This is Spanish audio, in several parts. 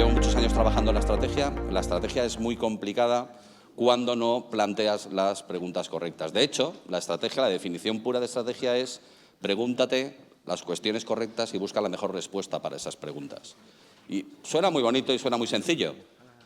llevo muchos años trabajando en la estrategia es muy complicada cuando no planteas las preguntas correctas. De hecho, la definición pura de estrategia es pregúntate las cuestiones correctas y busca la mejor respuesta para esas preguntas. Y suena muy bonito y suena muy sencillo,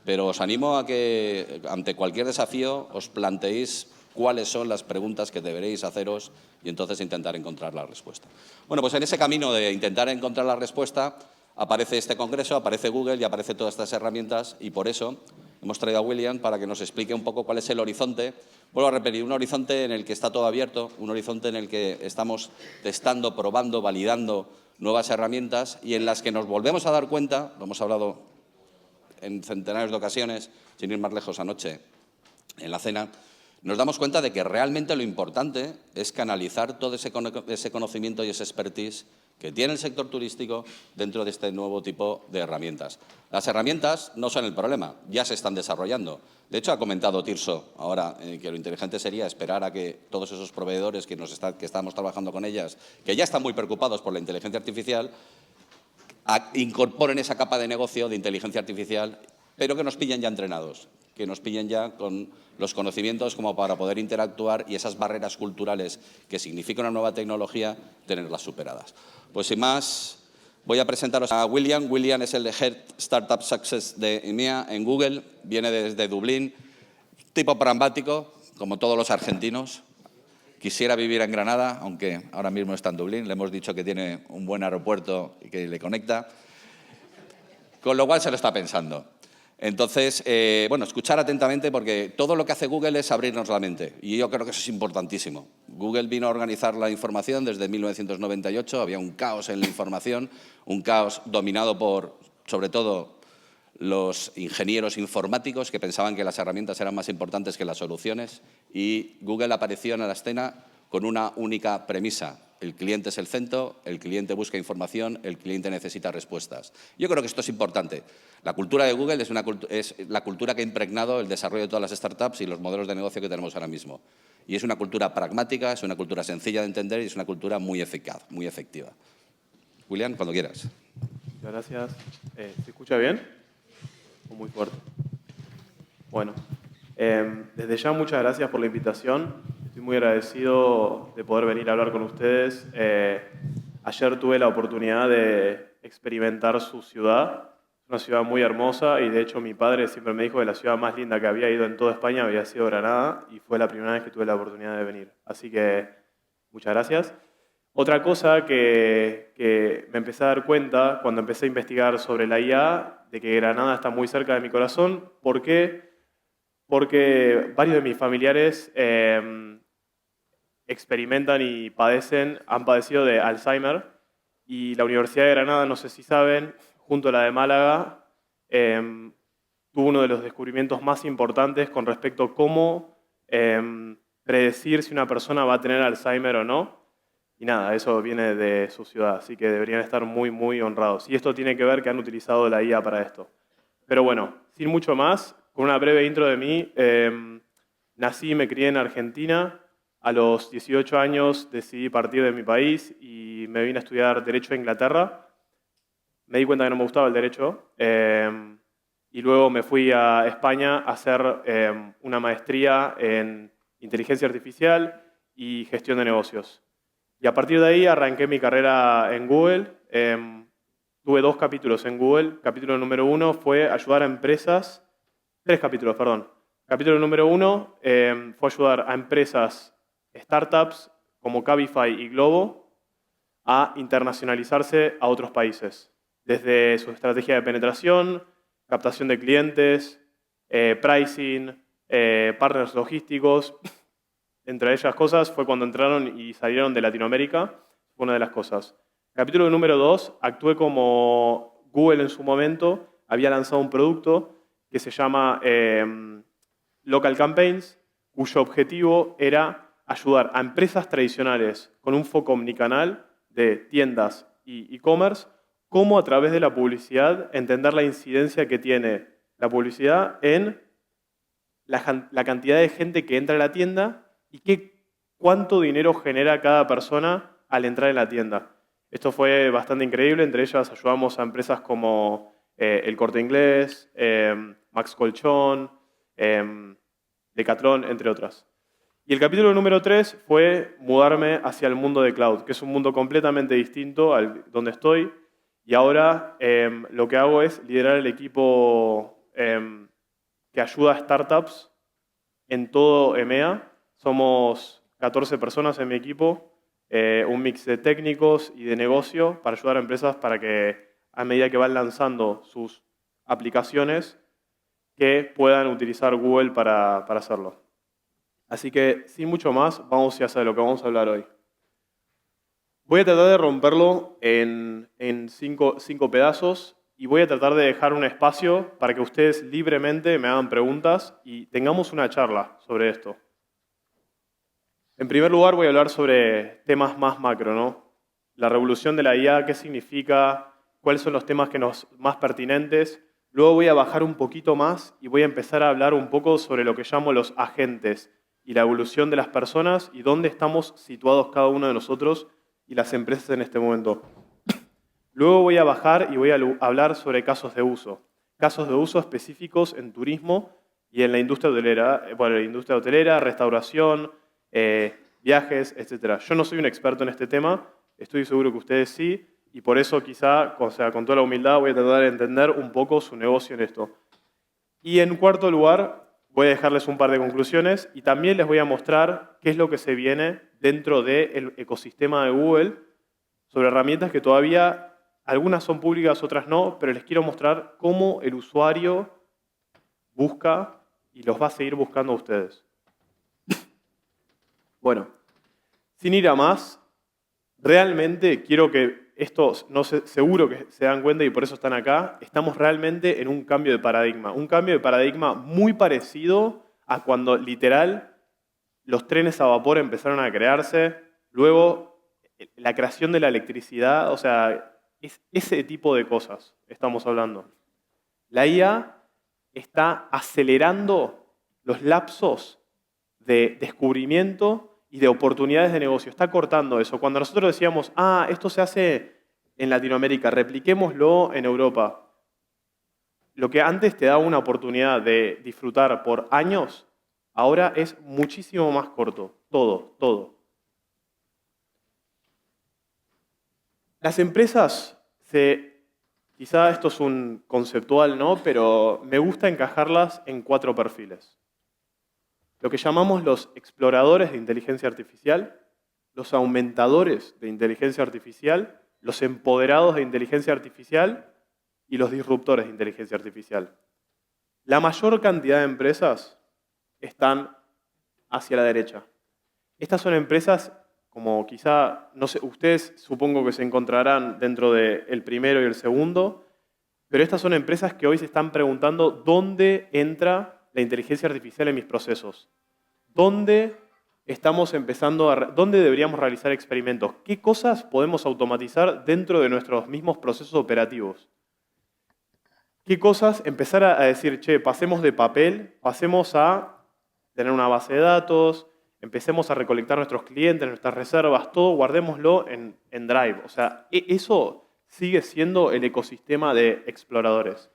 pero os animo a que ante cualquier desafío os planteéis cuáles son las preguntas que deberéis haceros y entonces intentar encontrar la respuesta. Bueno, pues en ese camino de intentar encontrar la respuesta aparece este congreso, aparece Google y aparecen todas estas herramientas, y por eso hemos traído a William para que nos explique un poco cuál es el horizonte. Vuelvo a repetir, un horizonte en el que está todo abierto, un horizonte en el que estamos testando, probando, validando nuevas herramientas y en las que nos volvemos a dar cuenta, lo hemos hablado en centenares de ocasiones, sin ir más lejos anoche en la cena, nos damos cuenta de que realmente lo importante es canalizar todo ese conocimiento y ese expertise que tiene el sector turístico dentro de este nuevo tipo de herramientas. Las herramientas no son el problema, ya se están desarrollando. De hecho, ha comentado Tirso ahora que lo inteligente sería esperar a que todos esos proveedores que estamos trabajando con ellas, que ya están muy preocupados por la inteligencia artificial, incorporen esa capa de negocio de inteligencia artificial, pero que nos pillen ya entrenados, que nos pillen ya con los conocimientos como para poder interactuar y esas barreras culturales que significa una nueva tecnología, tenerlas superadas. Pues sin más, voy a presentaros a William. William es el de Head Startup Success de EMEA en Google, viene desde Dublín, tipo pragmático, como todos los argentinos. Quisiera vivir en Granada, aunque ahora mismo está en Dublín. Le hemos dicho que tiene un buen aeropuerto y que le conecta, con lo cual se lo está pensando. Entonces, bueno, escuchar atentamente porque todo lo que hace Google es abrirnos la mente y yo creo que eso es importantísimo. Google vino a organizar la información desde 1998, había un caos en la información, un caos dominado por, sobre todo, los ingenieros informáticos que pensaban que las herramientas eran más importantes que las soluciones y Google apareció en la escena con una única premisa. El cliente es el centro, el cliente busca información, el cliente necesita respuestas. Yo creo que esto es importante. La cultura de Google es la cultura que ha impregnado el desarrollo de todas las startups y los modelos de negocio que tenemos ahora mismo. Y es una cultura pragmática, es una cultura sencilla de entender y es una cultura muy eficaz, muy efectiva. William, cuando quieras. Muchas gracias. ¿Se escucha bien? ¿O muy fuerte? Bueno, desde ya muchas gracias por la invitación. Estoy muy agradecido de poder venir a hablar con ustedes. Ayer tuve la oportunidad de experimentar su ciudad. Es una ciudad muy hermosa y de hecho mi padre siempre me dijo que la ciudad más linda que había ido en toda España había sido Granada y fue la primera vez que tuve la oportunidad de venir. Así que muchas gracias. Otra cosa que me empecé a dar cuenta cuando empecé a investigar sobre la IA, de que Granada está muy cerca de mi corazón. ¿Por qué? Porque varios de mis familiares experimentan y han padecido de Alzheimer, y la Universidad de Granada, no sé si saben, junto a la de Málaga, tuvo uno de los descubrimientos más importantes con respecto a cómo predecir si una persona va a tener Alzheimer o no. Y nada, eso viene de su ciudad, así que deberían estar muy, muy honrados. Y esto tiene que ver que han utilizado la IA para esto. Pero bueno, sin mucho más, con una breve intro de mí, nací y me crié en Argentina. A los 18 años decidí partir de mi país y me vine a estudiar Derecho a Inglaterra. Me di cuenta que no me gustaba el Derecho y luego me fui a España a hacer una maestría en Inteligencia Artificial y Gestión de Negocios. Y a partir de ahí arranqué mi carrera en Google. Tuve 2 capítulos en Google. Capítulo número 1 fue ayudar a empresas. 3 capítulos, perdón. Capítulo número 1 fue ayudar a empresas, startups como Cabify y Globo a internacionalizarse a otros países. Desde su estrategia de penetración, captación de clientes, pricing, partners logísticos. Entre ellas cosas fue cuando entraron y salieron de Latinoamérica, fue una de las cosas. Capítulo número 2, actué como Google en su momento había lanzado un producto que se llama Local Campaigns, cuyo objetivo era ayudar a empresas tradicionales con un foco omnicanal de tiendas y e-commerce, cómo a través de la publicidad entender la incidencia que tiene la publicidad en la cantidad de gente que entra a la tienda y cuánto dinero genera cada persona al entrar en la tienda. Esto fue bastante increíble. Entre ellas ayudamos a empresas como El Corte Inglés, Max Colchón, Decathlon, entre otras. Y el capítulo número 3 fue mudarme hacia el mundo de cloud, que es un mundo completamente distinto al donde estoy. Y ahora lo que hago es liderar el equipo que ayuda a startups en todo EMEA. Somos 14 personas en mi equipo, un mix de técnicos y de negocio para ayudar a empresas para que a medida que van lanzando sus aplicaciones, que puedan utilizar Google para hacerlo. Así que, sin mucho más, vamos ya a lo que vamos a hablar hoy. Voy a tratar de romperlo en cinco pedazos y voy a tratar de dejar un espacio para que ustedes libremente me hagan preguntas y tengamos una charla sobre esto. En primer lugar, voy a hablar sobre temas más macro, ¿no? La revolución de la IA, qué significa, cuáles son los temas más pertinentes. Luego voy a bajar un poquito más y voy a empezar a hablar un poco sobre lo que llamo los agentes y la evolución de las personas y dónde estamos situados cada uno de nosotros y las empresas en este momento. Luego voy a bajar y voy a hablar sobre casos de uso específicos en turismo y en la industria hotelera, restauración, viajes, etc. Yo no soy un experto en este tema, estoy seguro que ustedes sí, y por eso quizá, con toda la humildad, voy a tratar de entender un poco su negocio en esto. Y en cuarto lugar, voy a dejarles un par de conclusiones y también les voy a mostrar qué es lo que se viene dentro del ecosistema de Google sobre herramientas que todavía, algunas son públicas, otras no, pero les quiero mostrar cómo el usuario busca y los va a seguir buscando a ustedes. Bueno, sin ir a más, realmente quiero que esto, seguro que se dan cuenta y por eso están acá, estamos realmente en un cambio de paradigma. Un cambio de paradigma muy parecido a cuando literal los trenes a vapor empezaron a crearse, luego la creación de la electricidad, o sea, es ese tipo de cosas estamos hablando. La IA está acelerando los lapsos de descubrimiento y de oportunidades de negocio. Está cortando eso. Cuando nosotros decíamos, esto se hace en Latinoamérica, repliquémoslo en Europa. Lo que antes te daba una oportunidad de disfrutar por años, ahora es muchísimo más corto. Todo. Las empresas, quizá esto es un conceptual, ¿no? Pero me gusta encajarlas en 4 perfiles. Lo que llamamos los exploradores de inteligencia artificial, los aumentadores de inteligencia artificial, los empoderados de inteligencia artificial y los disruptores de inteligencia artificial. La mayor cantidad de empresas están hacia la derecha. Estas son empresas como quizá, no sé, ustedes supongo que se encontrarán dentro del primero y el segundo, pero estas son empresas que hoy se están preguntando dónde entra la inteligencia artificial en mis procesos. ¿Dónde deberíamos realizar experimentos? ¿Qué cosas podemos automatizar dentro de nuestros mismos procesos operativos? ¿Qué cosas empezar a decir, pasemos de papel, pasemos a tener una base de datos, empecemos a recolectar nuestros clientes, nuestras reservas, todo, guardémoslo en Drive? O sea, eso sigue siendo el ecosistema de exploradores.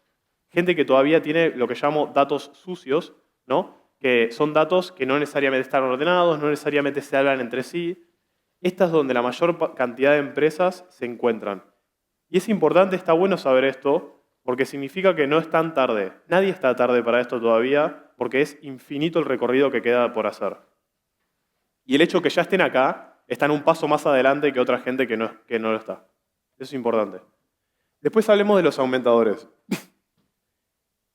Gente que todavía tiene lo que llamo datos sucios, ¿no? Que son datos que no necesariamente están ordenados, no necesariamente se hablan entre sí. Esta es donde la mayor cantidad de empresas se encuentran. Y es importante, está bueno saber esto, porque significa que no es tan tarde. Nadie está tarde para esto todavía, porque es infinito el recorrido que queda por hacer. Y el hecho que ya estén acá, están un paso más adelante que otra gente que no lo está. Eso es importante. Después hablemos de los aumentadores.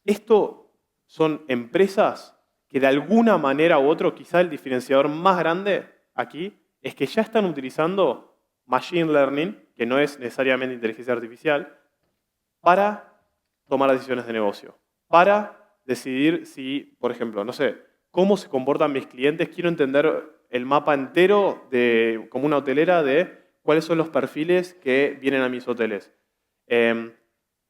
Esto son empresas que de alguna manera u otra, quizá el diferenciador más grande aquí, es que ya están utilizando Machine Learning, que no es necesariamente inteligencia artificial, para tomar decisiones de negocio. Para decidir si, por ejemplo, no sé, cómo se comportan mis clientes, quiero entender el mapa entero como una hotelera de cuáles son los perfiles que vienen a mis hoteles.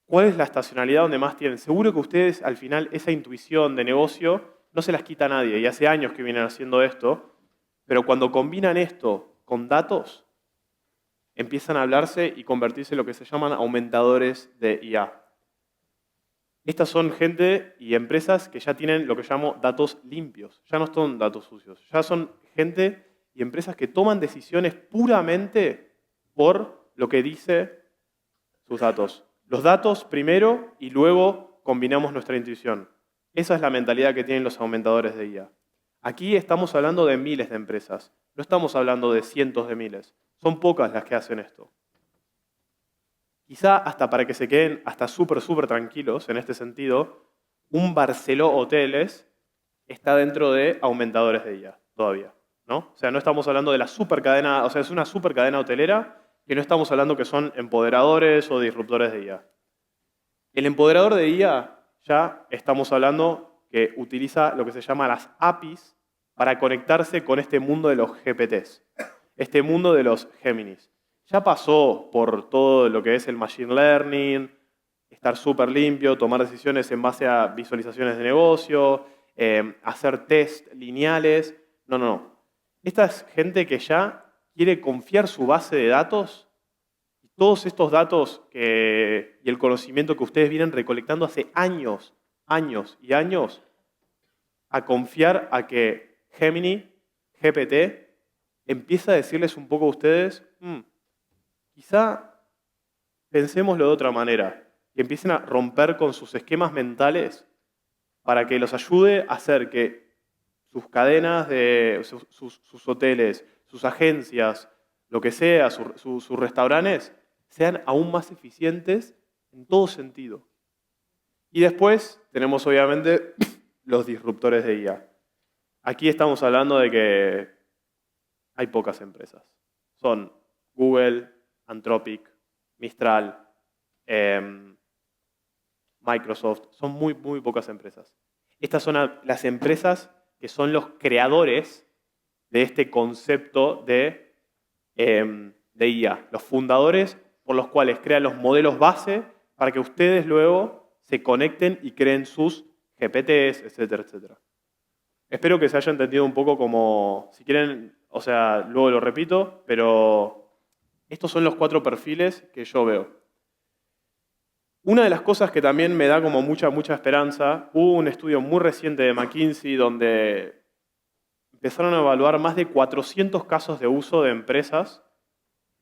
¿Cuál es la estacionalidad donde más tienen? Seguro que ustedes, al final, esa intuición de negocio no se las quita a nadie, y hace años que vienen haciendo esto, pero cuando combinan esto con datos, empiezan a hablarse y convertirse en lo que se llaman aumentadores de IA. Estas son gente y empresas que ya tienen lo que llamo datos limpios. Ya no son datos sucios. Ya son gente y empresas que toman decisiones puramente por lo que dice sus datos. Los datos primero y luego combinamos nuestra intuición. Esa es la mentalidad que tienen los aumentadores de IA. Aquí estamos hablando de miles de empresas. No estamos hablando de cientos de miles. Son pocas las que hacen esto. Quizá hasta para que se queden hasta súper tranquilos en este sentido, un Barceló Hoteles está dentro de aumentadores de IA todavía, ¿no? O sea, no estamos hablando de la supercadena, o sea, es una supercadena hotelera que no estamos hablando que son empoderadores o disruptores de IA. El empoderador de IA ya estamos hablando que utiliza lo que se llama las APIs para conectarse con este mundo de los GPTs, este mundo de los Géminis. Ya pasó por todo lo que es el machine learning, estar súper limpio, tomar decisiones en base a visualizaciones de negocio, hacer test lineales. No. Esta es gente que ya quiere confiar su base de datos y todos estos datos y el conocimiento que ustedes vienen recolectando hace años y años, a confiar a que Gemini, GPT, empieza a decirles un poco a ustedes, quizá pensémoslo de otra manera, que empiecen a romper con sus esquemas mentales para que los ayude a hacer que sus cadenas, sus hoteles, sus agencias, lo que sea, sus restaurantes, sean aún más eficientes en todo sentido. Y después tenemos obviamente los disruptores de IA. Aquí estamos hablando de que hay pocas empresas. Son Google, Anthropic, Mistral, Microsoft. Son muy pocas empresas. Estas son las empresas que son los creadores de este concepto de IA. Los fundadores por los cuales crean los modelos base para que ustedes luego se conecten y creen sus GPTs, etcétera. Espero que se haya entendido un poco como, si quieren, o sea, luego lo repito, pero estos son los 4 perfiles que yo veo. Una de las cosas que también me da como mucha esperanza, hubo un estudio muy reciente de McKinsey donde empezaron a evaluar más de 400 casos de uso de empresas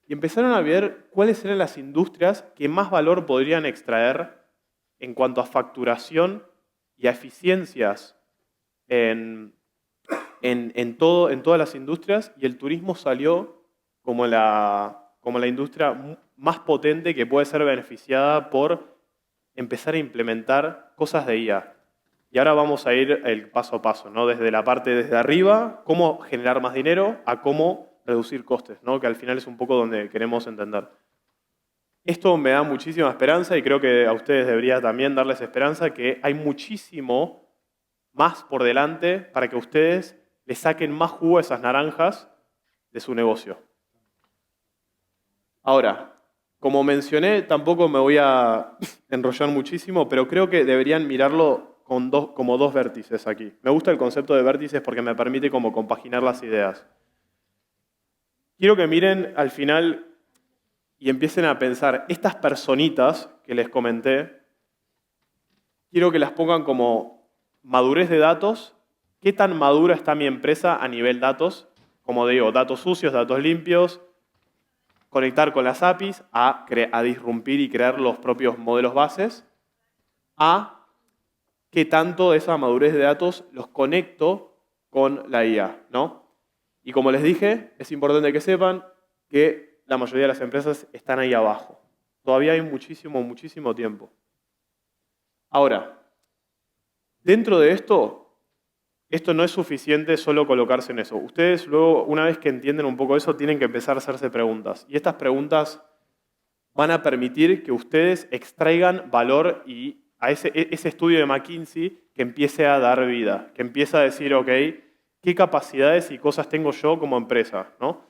y empezaron a ver cuáles eran las industrias que más valor podrían extraer en cuanto a facturación y a eficiencias en todas las industrias, y el turismo salió como la industria más potente que puede ser beneficiada por empezar a implementar cosas de IA. Y ahora vamos a ir el paso a paso, ¿no? Desde la parte desde arriba, cómo generar más dinero, a cómo reducir costes, ¿no? Que al final es un poco donde queremos entender. Esto me da muchísima esperanza y creo que a ustedes debería también darles esperanza, que hay muchísimo más por delante para que ustedes le saquen más jugo a esas naranjas de su negocio. Ahora, como mencioné, tampoco me voy a enrollar muchísimo, pero creo que deberían mirarlo como 2 vértices aquí. Me gusta el concepto de vértices porque me permite como compaginar las ideas. Quiero que miren al final y empiecen a pensar, estas personitas que les comenté, quiero que las pongan como madurez de datos. ¿Qué tan madura está mi empresa a nivel datos? Como digo, datos sucios, datos limpios, conectar con las APIs, a disrumpir y crear los propios modelos bases, a qué tanto esa madurez de datos los conecto con la IA, ¿no? Y como les dije, es importante que sepan que la mayoría de las empresas están ahí abajo. Todavía hay muchísimo tiempo. Ahora, dentro de esto no es suficiente solo colocarse en eso. Ustedes luego, una vez que entienden un poco eso, tienen que empezar a hacerse preguntas. Y estas preguntas van a permitir que ustedes extraigan valor y a ese estudio de McKinsey que empiece a dar vida, que empiece a decir, ok, ¿qué capacidades y cosas tengo yo como empresa? ¿No?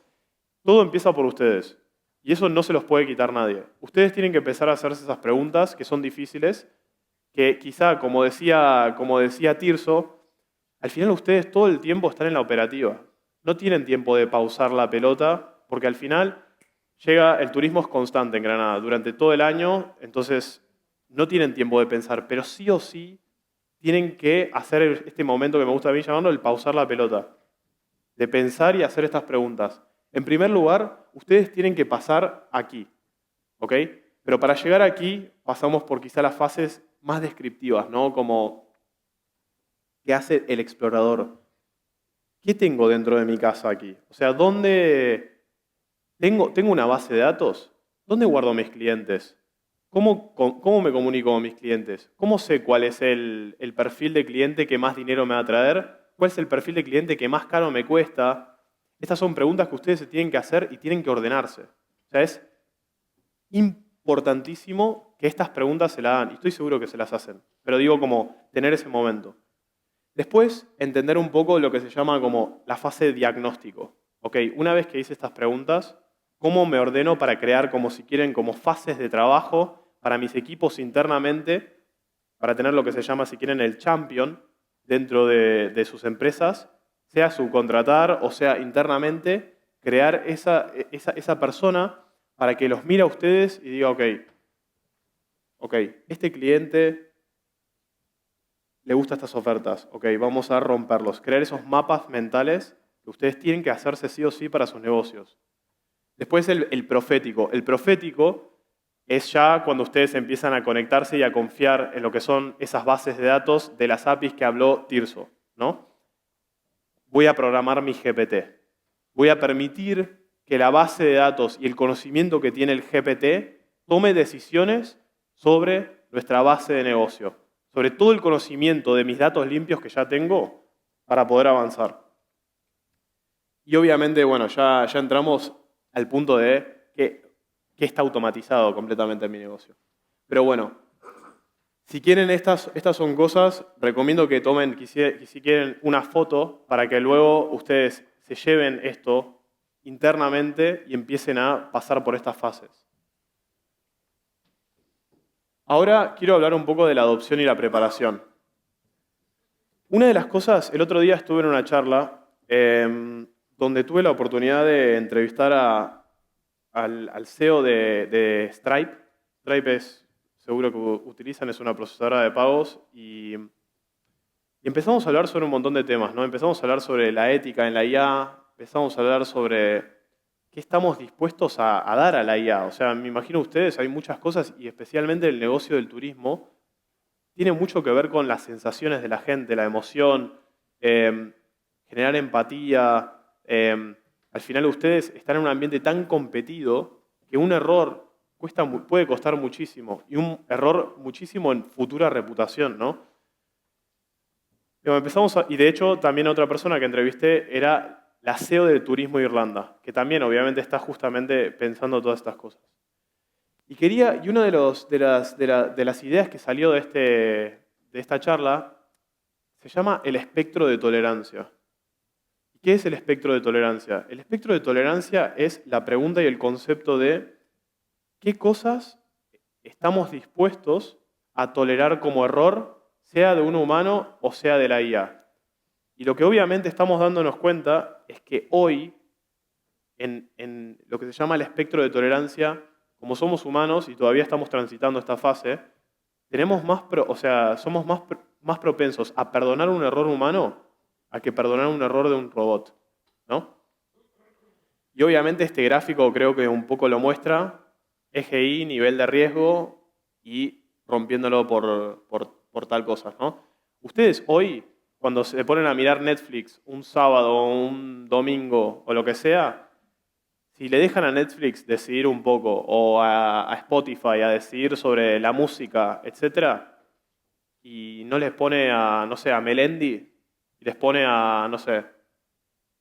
Todo empieza por ustedes. Y eso no se los puede quitar nadie. Ustedes tienen que empezar a hacerse esas preguntas que son difíciles, que quizá, como decía Tirso, al final ustedes todo el tiempo están en la operativa. No tienen tiempo de pausar la pelota, porque al final el turismo es constante en Granada durante todo el año, entonces no tienen tiempo de pensar, pero sí o sí tienen que hacer este momento que me gusta a mí llamarlo el pausar la pelota, de pensar y hacer estas preguntas. En primer lugar, ustedes tienen que pasar aquí, ¿ok? Pero para llegar aquí pasamos por quizá las fases más descriptivas, ¿no? Como, ¿qué hace el explorador? ¿Qué tengo dentro de mi casa aquí? O sea, ¿dónde tengo una base de datos? ¿Dónde guardo mis clientes? ¿Cómo me comunico con mis clientes? ¿Cómo sé cuál es el perfil de cliente que más dinero me va a traer? ¿Cuál es el perfil de cliente que más caro me cuesta? Estas son preguntas que ustedes se tienen que hacer y tienen que ordenarse. O sea, es importantísimo que estas preguntas se las hagan, y estoy seguro que se las hacen, pero digo como tener ese momento. Después, entender un poco lo que se llama como la fase de diagnóstico. Ok, una vez que hice estas preguntas, ¿cómo me ordeno para crear, como si quieren, como fases de trabajo para mis equipos internamente, para tener lo que se llama, si quieren, el champion dentro de sus empresas, sea subcontratar o sea internamente, crear esa persona para que los mire a ustedes y diga, ok, este cliente le gustan estas ofertas, ok, vamos a romperlos, crear esos mapas mentales que ustedes tienen que hacerse sí o sí para sus negocios. Después el profético. El profético es ya cuando ustedes empiezan a conectarse y a confiar en lo que son esas bases de datos de las APIs que habló Tirso, ¿no? Voy a programar mi GPT. Voy a permitir que la base de datos y el conocimiento que tiene el GPT tome decisiones sobre nuestra base de negocio, sobre todo el conocimiento de mis datos limpios que ya tengo para poder avanzar. Y obviamente, bueno, ya entramos al punto de que está automatizado completamente en mi negocio. Pero bueno, si quieren, estas son cosas, recomiendo que tomen, si quieren, una foto para que luego ustedes se lleven esto internamente y empiecen a pasar por estas fases. Ahora quiero hablar un poco de la adopción y la preparación. Una de las cosas, el otro día estuve en una charla donde tuve la oportunidad de entrevistar al CEO de Stripe. Stripe es, seguro que utilizan, es una procesadora de pagos y empezamos a hablar sobre un montón de temas, ¿no? Empezamos a hablar sobre la ética en la IA, empezamos a hablar sobre qué estamos dispuestos a dar a la IA. O sea, me imagino ustedes, hay muchas cosas y especialmente el negocio del turismo tiene mucho que ver con las sensaciones de la gente, la emoción, generar empatía. Al final ustedes están en un ambiente tan competido que un error puede costar muchísimo y un error muchísimo en futura reputación, ¿no? Y de hecho también otra persona que entrevisté era la CEO de Turismo de Irlanda, que también obviamente está justamente pensando todas estas cosas. Y una de las ideas que salió de esta charla se llama el espectro de tolerancia. ¿Qué es el espectro de tolerancia? El espectro de tolerancia es la pregunta y el concepto de qué cosas estamos dispuestos a tolerar como error, sea de un humano o sea de la IA. Y lo que obviamente estamos dándonos cuenta es que hoy, en lo que se llama el espectro de tolerancia, como somos humanos y todavía estamos transitando esta fase, somos más propensos a perdonar un error humano a que perdonar un error de un robot, ¿no? Y obviamente este gráfico creo que un poco lo muestra, eje Y, nivel de riesgo y rompiéndolo por tal cosa, ¿no? Ustedes hoy, cuando se ponen a mirar Netflix un sábado o un domingo o lo que sea, si le dejan a Netflix decidir un poco o a Spotify a decidir sobre la música, etc., y no les pone a, no sé, a Melendi, y les pone a, no sé,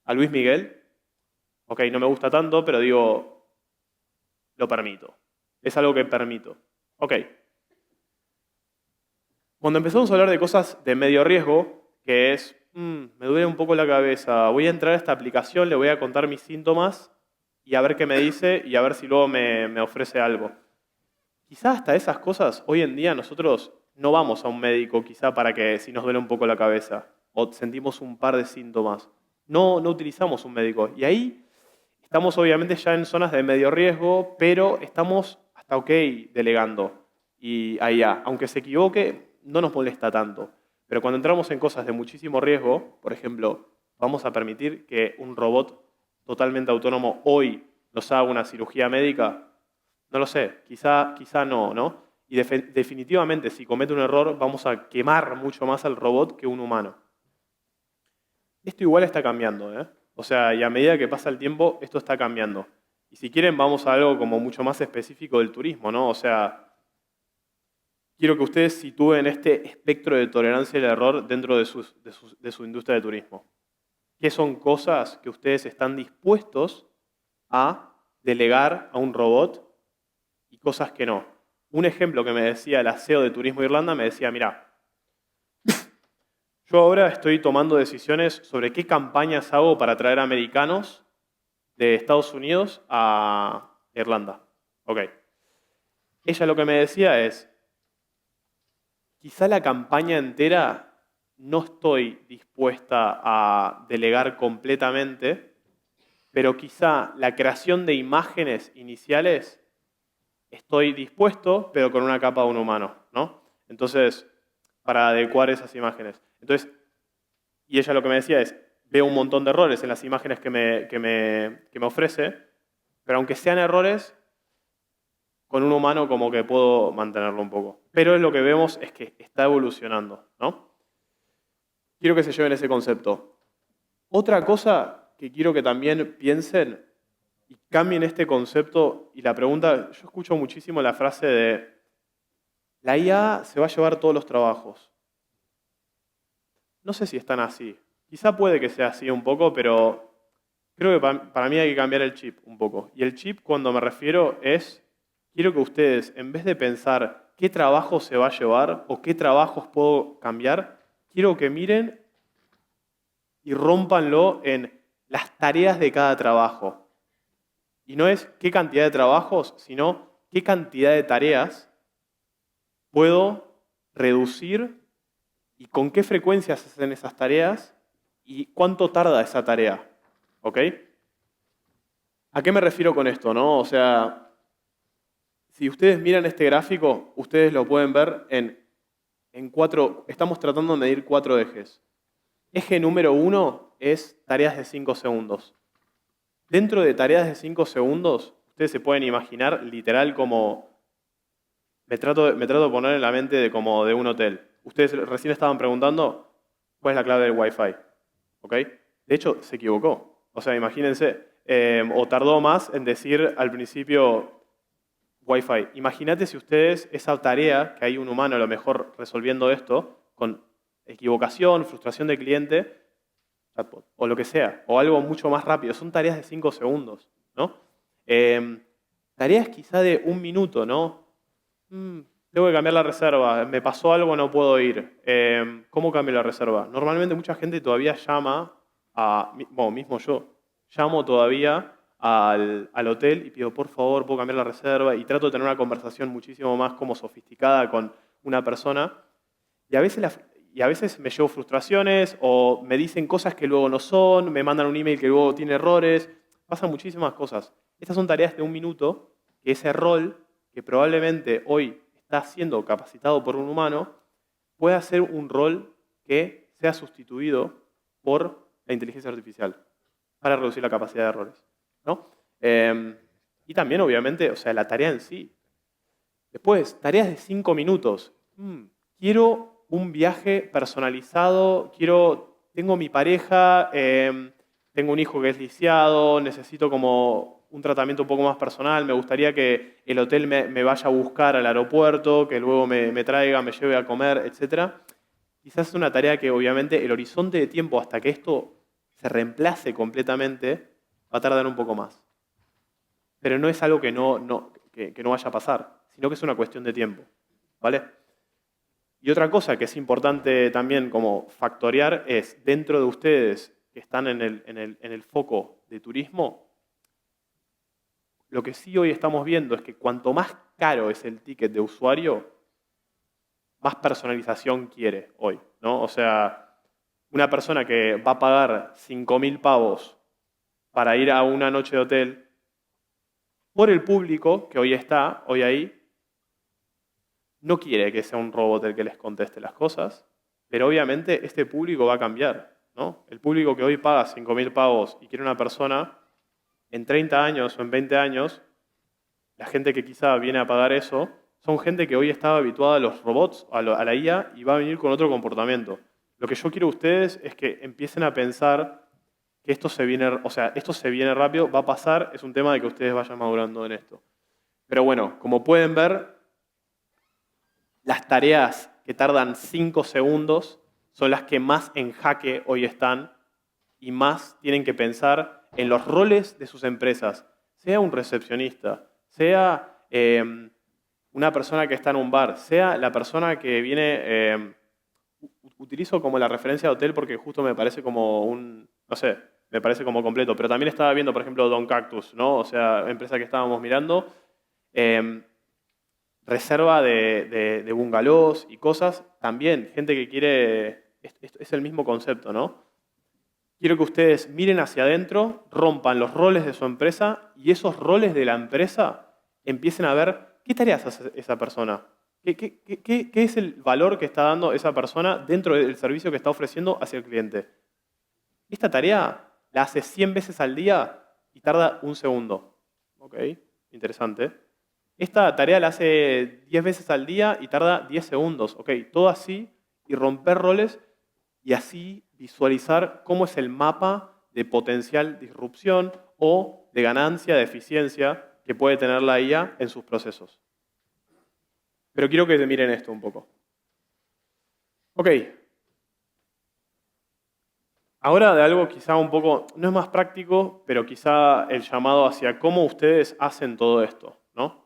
a Luis Miguel, ok, no me gusta tanto, pero digo, lo permito. Es algo que permito. Ok. Cuando empezamos a hablar de cosas de medio riesgo, que es, me duele un poco la cabeza, voy a entrar a esta aplicación, le voy a contar mis síntomas y a ver qué me dice y a ver si luego me ofrece algo. Quizá hasta esas cosas, hoy en día nosotros no vamos a un médico quizá para que si nos duele un poco la cabeza o sentimos un par de síntomas. No utilizamos un médico. Y ahí estamos obviamente ya en zonas de medio riesgo, pero estamos hasta ok delegando. y a IA. Aunque se equivoque, no nos molesta tanto. Pero cuando entramos en cosas de muchísimo riesgo, por ejemplo, vamos a permitir que un robot totalmente autónomo hoy nos haga una cirugía médica, no lo sé, quizá no, ¿no? Y definitivamente, si comete un error, vamos a quemar mucho más al robot que un humano. Esto igual está cambiando, ¿eh? O sea, y a medida que pasa el tiempo, esto está cambiando. Y si quieren, vamos a algo como mucho más específico del turismo, ¿no? O sea, quiero que ustedes sitúen este espectro de tolerancia al error dentro de su industria de turismo. ¿Qué son cosas que ustedes están dispuestos a delegar a un robot y cosas que no? Un ejemplo que me decía la CEO de Turismo Irlanda, me decía, mira, yo ahora estoy tomando decisiones sobre qué campañas hago para atraer americanos de Estados Unidos a Irlanda. Ok. Ella lo que me decía es, quizá la campaña entera no estoy dispuesta a delegar completamente, pero quizá la creación de imágenes iniciales estoy dispuesto, pero con una capa de un humano, ¿no? Entonces, para adecuar esas imágenes. Entonces, y ella lo que me decía es, veo un montón de errores en las imágenes que me ofrece, pero aunque sean errores, con un humano como que puedo mantenerlo un poco. Pero lo que vemos es que está evolucionando, ¿no? Quiero que se lleven ese concepto. Otra cosa que quiero que también piensen y cambien este concepto y la pregunta, yo escucho muchísimo la frase de la IA se va a llevar todos los trabajos. No sé si es tan así. Quizá puede que sea así un poco, pero creo que para mí hay que cambiar el chip un poco. Y el chip, cuando me refiero, es, quiero que ustedes, en vez de pensar qué trabajo se va a llevar o qué trabajos puedo cambiar, quiero que miren y rómpanlo en las tareas de cada trabajo. Y no es qué cantidad de trabajos, sino qué cantidad de tareas puedo reducir y con qué frecuencia se hacen esas tareas y cuánto tarda esa tarea. ¿Ok? ¿A qué me refiero con esto, no? O sea, si ustedes miran este gráfico, ustedes lo pueden ver en cuatro, estamos tratando de medir 4 ejes. Eje número 1 es tareas de 5 segundos. Dentro de tareas de 5 segundos, ustedes se pueden imaginar literal como, me trato de poner en la mente de como de un hotel. Ustedes recién estaban preguntando cuál es la clave del Wi-Fi. ¿Ok? De hecho, se equivocó. O sea, imagínense, o tardó más en decir al principio Wi-Fi. Imagínate si ustedes esa tarea, que hay un humano a lo mejor resolviendo esto, con equivocación, frustración del cliente, chatbot, o lo que sea, o algo mucho más rápido. Son tareas de 5 segundos, ¿no? Tareas quizá de 1 minuto, ¿no? Tengo que cambiar la reserva, me pasó algo, no puedo ir. ¿Cómo cambio la reserva? Normalmente mucha gente todavía llama bueno, mismo yo, llamo todavía al hotel y pido, por favor, puedo cambiar la reserva, y trato de tener una conversación muchísimo más como sofisticada con una persona. Y a veces me llevo frustraciones o me dicen cosas que luego no son, me mandan un email que luego tiene errores, pasan muchísimas cosas. Estas son tareas de 1 minuto, que ese rol, que probablemente hoy está siendo capacitado por un humano, puede ser un rol que sea sustituido por la inteligencia artificial para reducir la capacidad de errores, ¿no? Y también, obviamente, o sea, la tarea en sí. Después, tareas de 5 minutos. Quiero un viaje personalizado, tengo mi pareja, tengo un hijo que es lisiado, necesito como un tratamiento un poco más personal, me gustaría que el hotel me vaya a buscar al aeropuerto, que luego me traiga, me lleve a comer, etc. Quizás es una tarea que obviamente el horizonte de tiempo hasta que esto se reemplace completamente va a tardar un poco más. Pero no es algo que no vaya a pasar, sino que es una cuestión de tiempo, ¿vale? Y otra cosa que es importante también como factorear es, dentro de ustedes que están en el foco de turismo, lo que sí hoy estamos viendo es que cuanto más caro es el ticket de usuario, más personalización quiere hoy, ¿no? O sea, una persona que va a pagar 5.000 pavos para ir a una noche de hotel, por el público que hoy está, hoy ahí, no quiere que sea un robot el que les conteste las cosas, pero obviamente este público va a cambiar, ¿no? El público que hoy paga 5.000 pavos y quiere una persona, en 30 años o en 20 años, la gente que quizá viene a pagar eso, son gente que hoy estaba habituada a los robots, a la IA, y va a venir con otro comportamiento. Lo que yo quiero de ustedes es que empiecen a pensar que esto se viene, o sea, esto se viene rápido, va a pasar, es un tema de que ustedes vayan madurando en esto. Pero bueno, como pueden ver, las tareas que tardan 5 segundos son las que más en jaque hoy están y más tienen que pensar en los roles de sus empresas. Sea un recepcionista, sea una persona que está en un bar, sea la persona que viene... utilizo como la referencia de hotel porque justo me parece como un... no sé, me parece como completo. Pero también estaba viendo, por ejemplo, Don Cactus, ¿no? O sea, empresa que estábamos mirando. Reserva de bungalows y cosas. También, gente que quiere... Es el mismo concepto, ¿no? Quiero que ustedes miren hacia adentro, rompan los roles de su empresa y esos roles de la empresa empiecen a ver qué tareas hace esa persona. ¿Qué es el valor que está dando esa persona dentro del servicio que está ofreciendo hacia el cliente? Esta tarea la hace 100 veces al día y tarda 1 segundo. ¿Ok? Interesante. Esta tarea la hace 10 veces al día y tarda 10 segundos. ¿Ok? Todo así y romper roles y así visualizar cómo es el mapa de potencial disrupción o de ganancia, de eficiencia que puede tener la IA en sus procesos. Pero quiero que miren esto un poco. Ok. Ahora de algo quizá un poco, no es más práctico, pero quizá el llamado hacia cómo ustedes hacen todo esto, ¿no?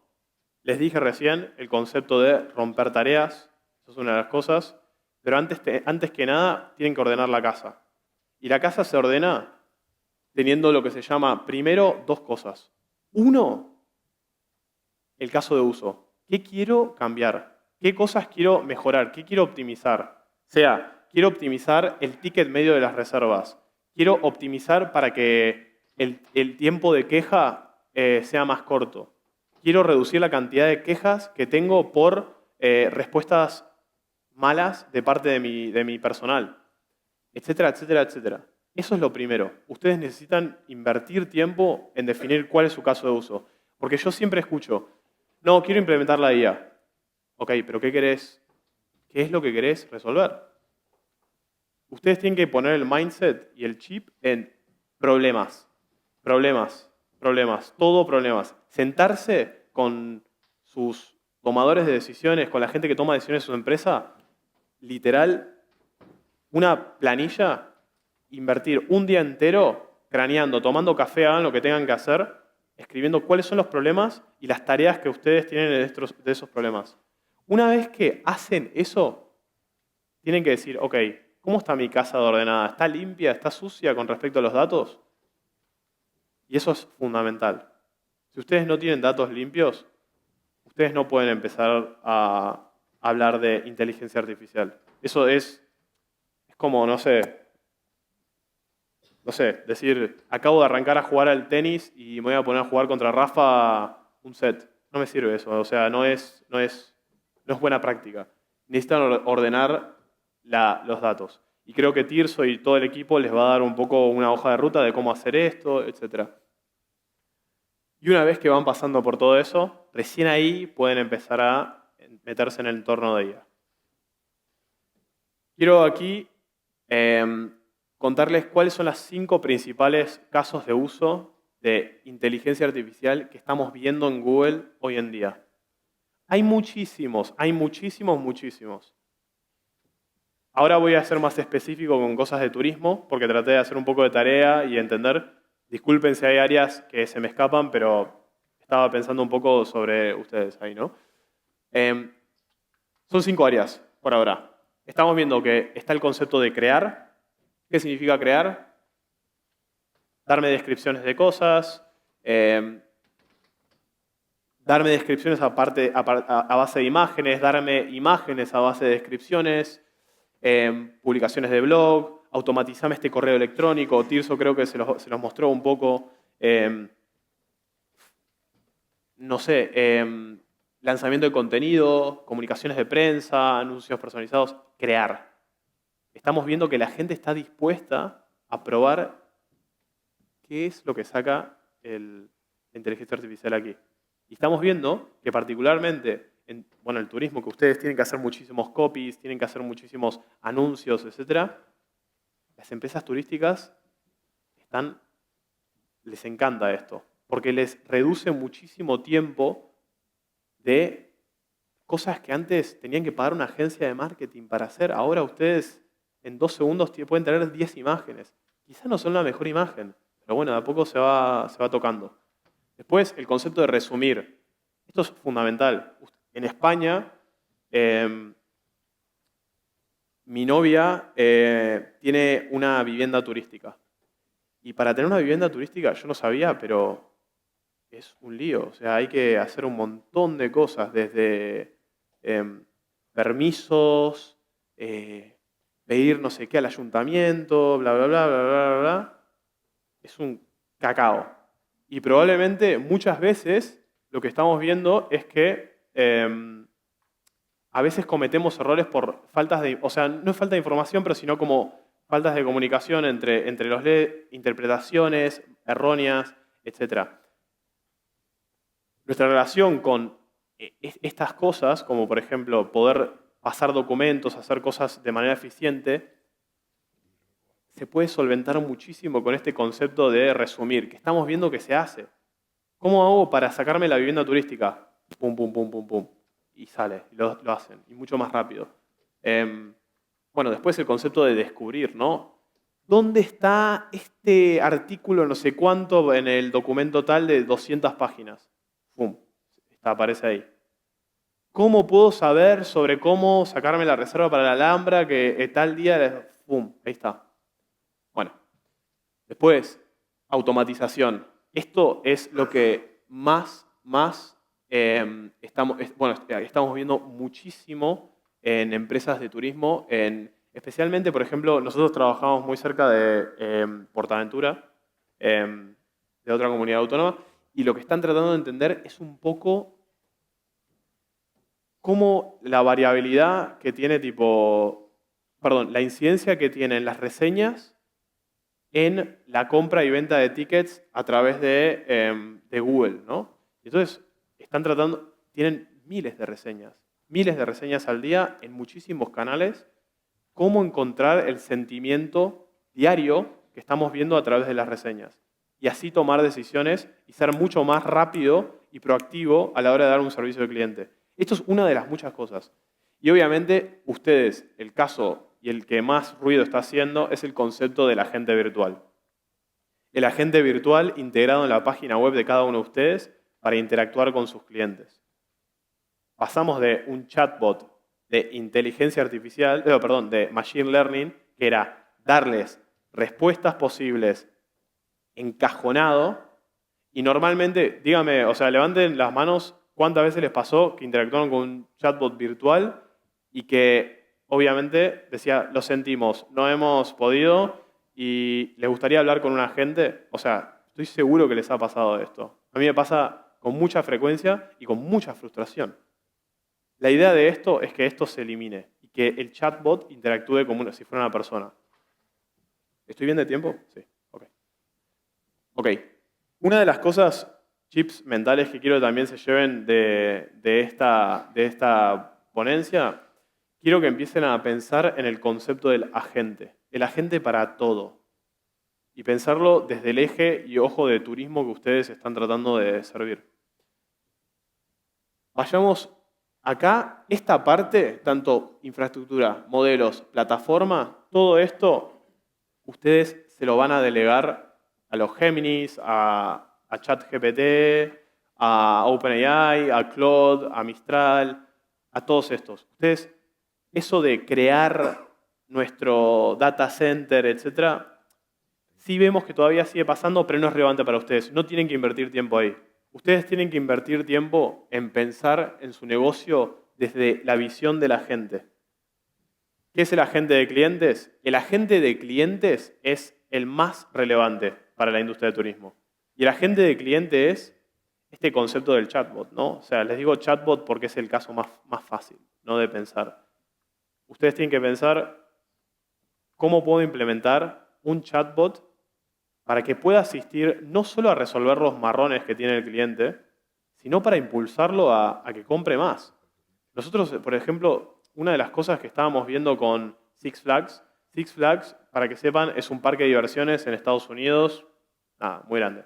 Les dije recién el concepto de romper tareas, eso es una de las cosas, pero antes que nada tienen que ordenar la casa. Y la casa se ordena teniendo lo que se llama, primero, 2 cosas. 1, el caso de uso. ¿Qué quiero cambiar? ¿Qué cosas quiero mejorar? ¿Qué quiero optimizar? O sea, quiero optimizar el ticket medio de las reservas. Quiero optimizar para que el tiempo de queja sea más corto. Quiero reducir la cantidad de quejas que tengo por respuestas malas de parte de mi personal, etcétera, etcétera, etcétera. Eso es lo primero. Ustedes necesitan invertir tiempo en definir cuál es su caso de uso. Porque yo siempre escucho, no, quiero implementar la IA. Ok, pero ¿qué querés? ¿Qué es lo que querés resolver? Ustedes tienen que poner el mindset y el chip en problemas, problemas, problemas, todo problemas. Sentarse con sus tomadores de decisiones, con la gente que toma decisiones en su empresa, literal, una planilla, invertir un día entero craneando, tomando café, hagan lo que tengan que hacer, escribiendo cuáles son los problemas y las tareas que ustedes tienen de esos problemas. Una vez que hacen eso, tienen que decir, ok, ¿cómo está mi casa de ordenada? ¿Está limpia? ¿Está sucia con respecto a los datos? Y eso es fundamental. Si ustedes no tienen datos limpios, ustedes no pueden empezar a hablar de inteligencia artificial. Eso es como, no sé, decir, acabo de arrancar a jugar al tenis y me voy a poner a jugar contra Rafa un set. No me sirve eso, o sea, no es buena práctica. Necesitan ordenar los datos. Y creo que Tirso y todo el equipo les va a dar un poco una hoja de ruta de cómo hacer esto, etc. Y una vez que van pasando por todo eso, recién ahí pueden empezar a meterse en el entorno de IA. Quiero aquí contarles cuáles son los 5 principales casos de uso de inteligencia artificial que estamos viendo en Google hoy en día. Hay muchísimos, muchísimos. Ahora voy a ser más específico con cosas de turismo, porque traté de hacer un poco de tarea y entender. Disculpen si hay áreas que se me escapan, pero estaba pensando un poco sobre ustedes ahí, ¿no? Son 5 áreas por ahora. Estamos viendo que está el concepto de crear. ¿Qué significa crear? Darme descripciones de cosas, darme descripciones a base de imágenes, darme imágenes a base de descripciones, publicaciones de blog, automatizarme este correo electrónico. Tirso creo que se los mostró un poco. No sé, lanzamiento de contenido, comunicaciones de prensa, anuncios personalizados, crear. Estamos viendo que la gente está dispuesta a probar qué es lo que saca la inteligencia artificial aquí. Y estamos viendo que particularmente en el turismo, que ustedes tienen que hacer muchísimos copies, tienen que hacer muchísimos anuncios, etc., las empresas turísticas les encanta esto, porque les reduce muchísimo tiempo de cosas que antes tenían que pagar una agencia de marketing para hacer. Ahora ustedes en 2 segundos pueden tener 10 imágenes. Quizás no son la mejor imagen, pero bueno, de a poco se va tocando. Después, el concepto de resumir. Esto es fundamental. En España, mi novia tiene una vivienda turística. Y para tener una vivienda turística, yo no sabía, pero es un lío. O sea, hay que hacer un montón de cosas, desde permisos, pedir no sé qué al ayuntamiento, bla, bla, bla, bla, bla, bla. Es un cacao. Y probablemente muchas veces lo que estamos viendo es que a veces cometemos errores por faltas de... O sea, no es falta de información, pero sino como faltas de comunicación entre los interpretaciones erróneas, etc. Nuestra relación con estas cosas, como por ejemplo poder pasar documentos, hacer cosas de manera eficiente, se puede solventar muchísimo con este concepto de resumir, que estamos viendo que se hace. ¿Cómo hago para sacarme la vivienda turística? Pum, pum, pum, pum, pum. Y sale, y lo hacen, y mucho más rápido. Después el concepto de descubrir, ¿no? ¿Dónde está este artículo no sé cuánto en el documento tal de 200 páginas? ¡Pum! Aparece ahí. ¿Cómo puedo saber sobre cómo sacarme la reserva para la Alhambra que tal día? ¡Pum! Ahí está. Bueno. Después, automatización. Esto es lo que más estamos viendo muchísimo en empresas de turismo, especialmente, por ejemplo, nosotros trabajamos muy cerca de Portaventura, de otra comunidad autónoma, y lo que están tratando de entender es un poco cómo la variabilidad que tiene la incidencia que tienen las reseñas en la compra y venta de tickets a través de Google, ¿no? Entonces, tienen miles de reseñas al día en muchísimos canales. Cómo encontrar el sentimiento diario que estamos viendo a través de las reseñas. Y así tomar decisiones y ser mucho más rápido y proactivo a la hora de dar un servicio al cliente. Esto es una de las muchas cosas. Y obviamente, ustedes, el caso y el que más ruido está haciendo es el concepto del agente virtual. El agente virtual integrado en la página web de cada uno de ustedes para interactuar con sus clientes. Pasamos de un chatbot de inteligencia artificial, de machine learning, que era darles respuestas posibles encajonado, y normalmente, dígame, levanten las manos cuántas veces les pasó que interactuaron con un chatbot virtual y que obviamente decía, lo sentimos, no hemos podido y les gustaría hablar con un agente. Estoy seguro que les ha pasado esto. A mí me pasa con mucha frecuencia y con mucha frustración. La idea de esto es que esto se elimine y que el chatbot interactúe como si fuera una persona. ¿Estoy bien de tiempo? Sí. Ok. Una de las cosas, chips mentales que quiero que también se lleven de esta ponencia, quiero que empiecen a pensar en el concepto del agente. El agente para todo. Y pensarlo desde el eje y ojo de turismo que ustedes están tratando de servir. Vayamos acá, esta parte, tanto infraestructura, modelos, plataforma, todo esto, ustedes se lo van a delegar a los Geminis, a ChatGPT, a OpenAI, a Claude, a Mistral, a todos estos. Ustedes, eso de crear nuestro data center, etc., sí vemos que todavía sigue pasando, pero no es relevante para ustedes. No tienen que invertir tiempo ahí. Ustedes tienen que invertir tiempo en pensar en su negocio desde la visión de la gente. ¿Qué es el agente de clientes? El agente de clientes es el más relevante para la industria del turismo. Y el agente de cliente es este concepto del chatbot, ¿no? O sea, les digo chatbot porque es el caso más fácil, ¿no? De pensar. Ustedes tienen que pensar cómo puedo implementar un chatbot para que pueda asistir no solo a resolver los marrones que tiene el cliente, sino para impulsarlo a que compre más. Nosotros, por ejemplo, una de las cosas que estábamos viendo con Six Flags, para que sepan, es un parque de diversiones en Estados Unidos, muy grande.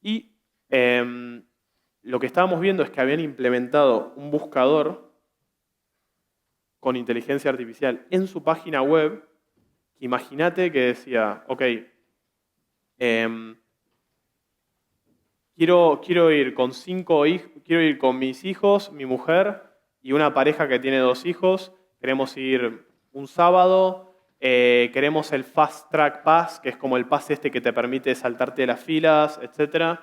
Y lo que estábamos viendo es que habían implementado un buscador con inteligencia artificial en su página web. Imagínate que decía, ok, quiero ir con 5 hijos, quiero ir con mis hijos, mi mujer y una pareja que tiene 2 hijos. Queremos ir un sábado, queremos el Fast Track Pass, que es como el pase este que te permite saltarte de las filas, etc.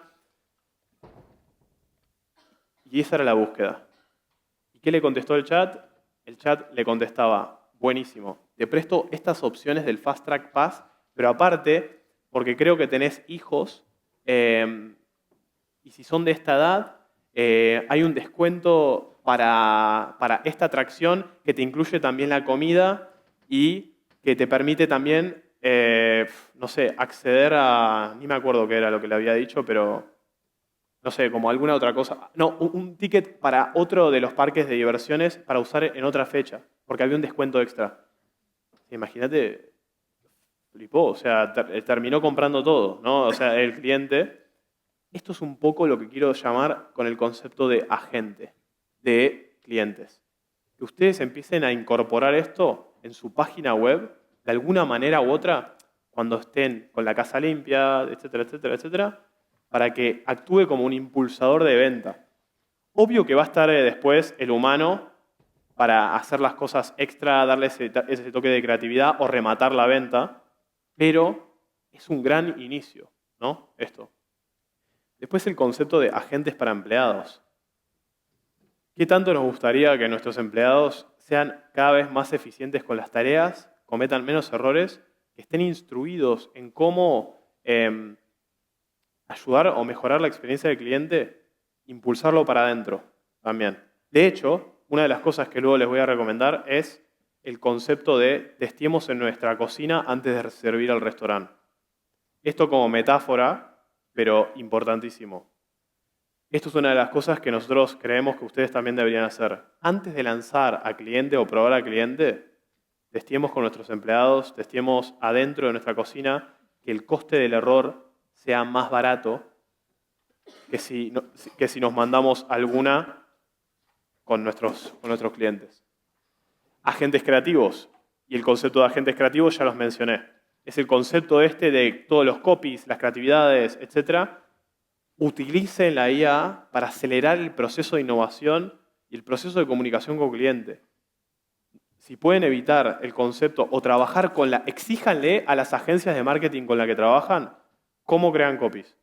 Y esa era la búsqueda. ¿Y qué le contestó el chat? El chat le contestaba, buenísimo, te presto estas opciones del Fast Track Pass, pero aparte, porque creo que tenés hijos, y si son de esta edad, hay un descuento para esta atracción que te incluye también la comida y que te permite también, no sé, acceder a, ni me acuerdo qué era lo que le había dicho, pero no sé, como alguna otra cosa. No, un ticket para otro de los parques de diversiones para usar en otra fecha, porque había un descuento extra. Imagínate, flipó, o sea, terminó comprando todo, ¿no? O sea, el cliente. Esto es un poco lo que quiero llamar con el concepto de agente, de clientes. Que ustedes empiecen a incorporar esto en su página web, de alguna manera u otra, cuando estén con la casa limpia, etcétera, etcétera, etcétera, para que actúe como un impulsador de venta. Obvio que va a estar después el humano para hacer las cosas extra, darle ese toque de creatividad o rematar la venta, pero es un gran inicio, ¿no? Esto. Después el concepto de agentes para empleados. ¿Qué tanto nos gustaría que nuestros empleados sean cada vez más eficientes con las tareas, cometan menos errores, que estén instruidos en cómo ayudar o mejorar la experiencia del cliente, impulsarlo para adentro también? De hecho, una de las cosas que luego les voy a recomendar es el concepto de testiemos en nuestra cocina antes de servir al restaurante. Esto como metáfora, pero importantísimo. Esto es una de las cosas que nosotros creemos que ustedes también deberían hacer. Antes de lanzar a cliente o probar al cliente, testiemos con nuestros empleados, testiemos adentro de nuestra cocina que el coste del error sea más barato que si nos mandamos alguna con nuestros clientes. Agentes creativos. Y el concepto de agentes creativos ya los mencioné. Es el concepto este de todos los copies, las creatividades, etc. Utilicen la IA para acelerar el proceso de innovación y el proceso de comunicación con el cliente. Si pueden evitar el concepto o trabajar con exíjanle a las agencias de marketing con las que trabajan cómo crean copies.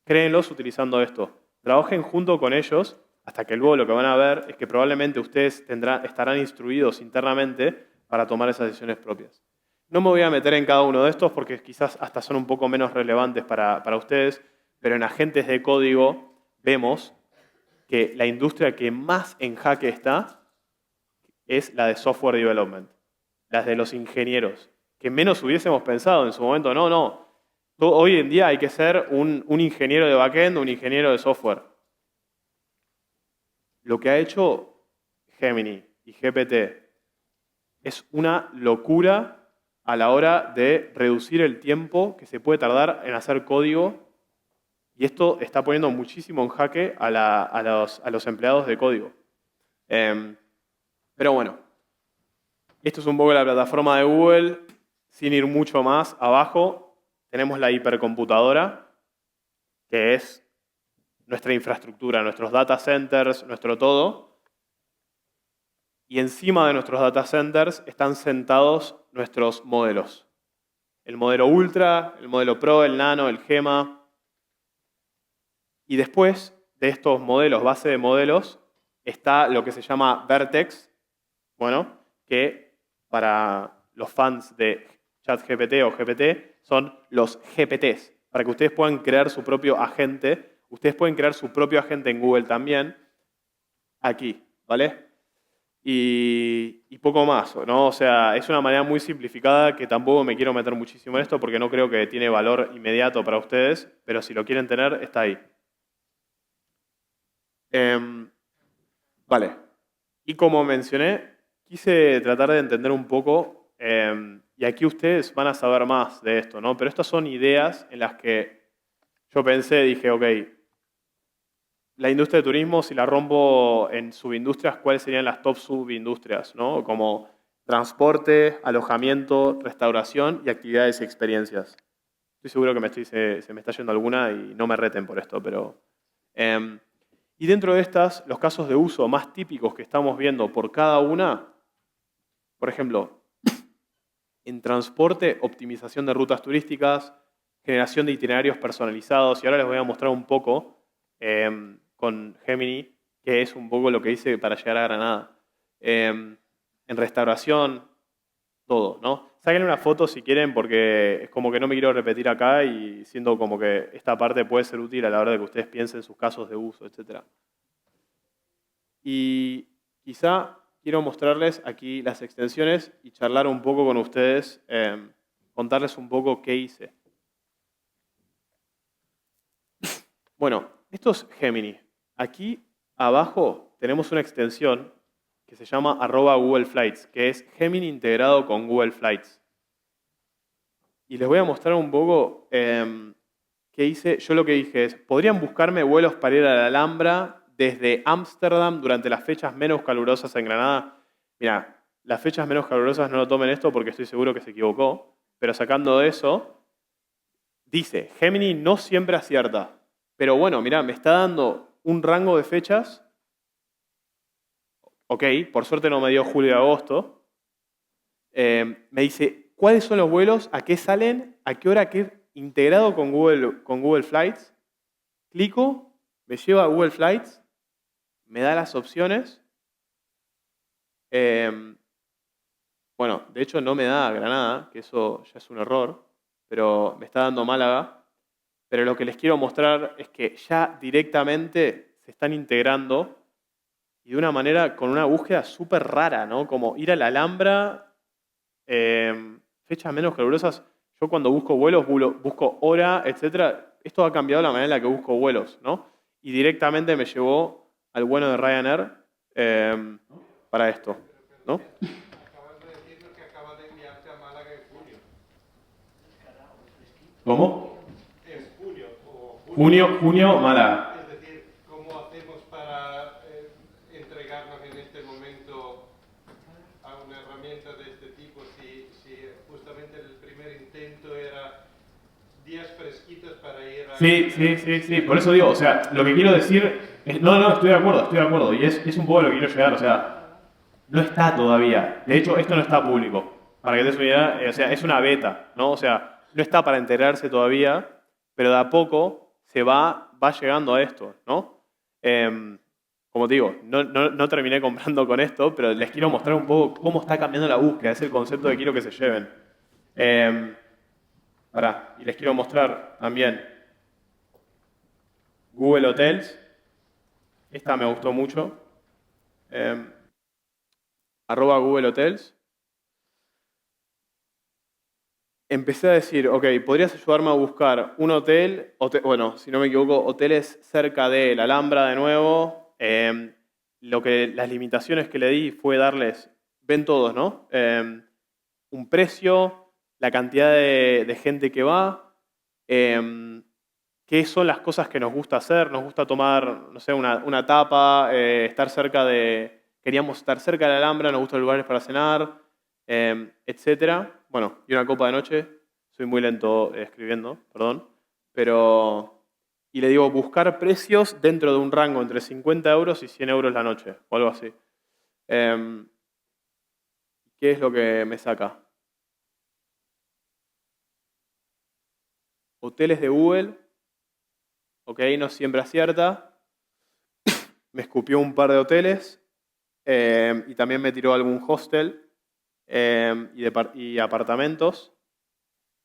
Créenlos utilizando esto. Trabajen junto con ellos hasta que luego lo que van a ver es que probablemente ustedes estarán instruidos internamente para tomar esas decisiones propias. No me voy a meter en cada uno de estos porque quizás hasta son un poco menos relevantes para ustedes, pero en agentes de código vemos que la industria que más en jaque está es la de software development, las de los ingenieros, que menos hubiésemos pensado en su momento. No. Hoy en día hay que ser un ingeniero de backend, un ingeniero de software. Lo que ha hecho Gemini y GPT es una locura a la hora de reducir el tiempo que se puede tardar en hacer código, y esto está poniendo muchísimo en jaque a los empleados de código. Pero bueno, esto es un poco la plataforma de Google. Sin ir mucho más abajo, tenemos la hipercomputadora, que es nuestra infraestructura, nuestros data centers, nuestro todo. Y encima de nuestros data centers están sentados nuestros modelos. El modelo Ultra, el modelo Pro, el Nano, el Gemma. Y después de estos modelos, base de modelos, está lo que se llama Vertex, bueno, que para los fans de ChatGPT o GPT son los GPTs, para que ustedes puedan crear su propio agente Ustedes pueden crear su propio agente en Google también, aquí, ¿vale? Y poco más, ¿no? O sea, es una manera muy simplificada que tampoco me quiero meter muchísimo en esto porque no creo que tiene valor inmediato para ustedes, pero si lo quieren tener, está ahí. Vale. Y como mencioné, quise tratar de entender un poco, y aquí ustedes van a saber más de esto, ¿no? Pero estas son ideas en las que yo pensé, dije, ok, la industria de turismo, si la rompo en subindustrias, ¿cuáles serían las top subindustrias, ¿no? Como transporte, alojamiento, restauración y actividades y experiencias. Estoy seguro que se me está yendo alguna y no me reten por esto, pero... y dentro de estas, los casos de uso más típicos que estamos viendo por cada una, por ejemplo, en transporte, optimización de rutas turísticas, generación de itinerarios personalizados, y ahora les voy a mostrar un poco con Gemini, que es un poco lo que hice para llegar a Granada. En restauración, todo, ¿no? Sáquenle una foto si quieren porque es como que no me quiero repetir acá y siento como que esta parte puede ser útil a la hora de que ustedes piensen sus casos de uso, etc. Y quizá quiero mostrarles aquí las extensiones y charlar un poco con ustedes, contarles un poco qué hice. Bueno, esto es Gemini. Aquí abajo tenemos una extensión que se llama @Google Flights, que es Gemini integrado con Google Flights. Y les voy a mostrar un poco qué hice. Yo lo que dije es, podrían buscarme vuelos para ir a la Alhambra desde Ámsterdam durante las fechas menos calurosas en Granada. Mira, las fechas menos calurosas no lo tomen esto porque estoy seguro que se equivocó, pero sacando de eso, dice, Gemini no siempre acierta. Pero bueno, mira, me está dando un rango de fechas. Ok, por suerte no me dio julio y agosto. Me dice, ¿cuáles son los vuelos? ¿A qué salen? ¿A qué hora? Integrado con Google Flights. Clico, me lleva a Google Flights, me da las opciones. Bueno, de hecho no me da Granada, que eso ya es un error, pero me está dando Málaga. Pero lo que les quiero mostrar es que ya directamente se están integrando y de una manera con una búsqueda súper rara, ¿no? Como ir a la Alhambra, fechas menos calurosas. Yo cuando busco vuelos, busco hora, etc. Esto ha cambiado la manera en la que busco vuelos, ¿no? Y directamente me llevó al bueno de Ryanair para esto, ¿no? Acabas de decirnos que acabas de enviarte a Málaga en junio. ¿Cómo? En junio o julio. Junio, Málaga. Es decir, ¿cómo hacemos para entregarnos en este momento a una herramienta de este tipo si justamente el primer intento era días fresquitos para ir a... Sí, por eso digo, o sea, lo que quiero decir es, no, estoy de acuerdo, y es un poco lo que quiero llegar, o sea, no está todavía, de hecho, esto no está público, para que te des una idea, o sea, es una beta, ¿no? O sea, no está para integrarse todavía, pero de a poco se va llegando a esto, ¿no? Como te digo, no terminé comprando con esto, pero les quiero mostrar un poco cómo está cambiando la búsqueda, es el concepto que quiero que se lleven. Y les quiero mostrar también Google Hotels. Esta me gustó mucho. @Google Hotels. Empecé a decir, ok, ¿podrías ayudarme a buscar un hotel? Bueno, si no me equivoco, hoteles cerca de la Alhambra de nuevo. Las limitaciones que le di fue darles, ven todos, ¿no? Un precio, la cantidad de gente que va, qué son las cosas que nos gusta hacer. Nos gusta tomar, no sé, una tapa, queríamos estar cerca de la Alhambra, nos gustan lugares para cenar, etcétera. Bueno, y una copa de noche. Soy muy lento escribiendo, perdón. Y le digo, buscar precios dentro de un rango entre 50 euros y 100 euros la noche, o algo así. ¿Qué es lo que me saca? Hoteles de Google. Ok, no siempre acierta. Me escupió un par de hoteles y también me tiró algún hostel y apartamentos.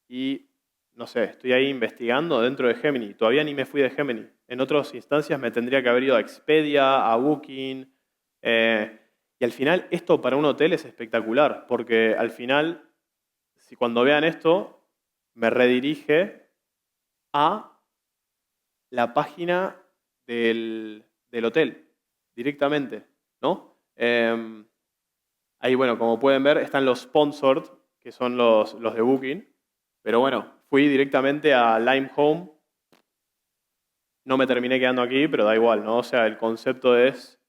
Y no sé, estoy ahí investigando dentro de Gemini. Todavía ni me fui de Gemini. En otras instancias me tendría que haber ido a Expedia, a Booking. Y al final esto para un hotel es espectacular, porque al final, si cuando vean esto, me redirige a la página del hotel directamente, ¿no? Ahí, bueno, como pueden ver, están los sponsored, que son los de Booking. Pero bueno, fui directamente a Lime Home. No me terminé quedando aquí, pero da igual, ¿no? O sea, el concepto es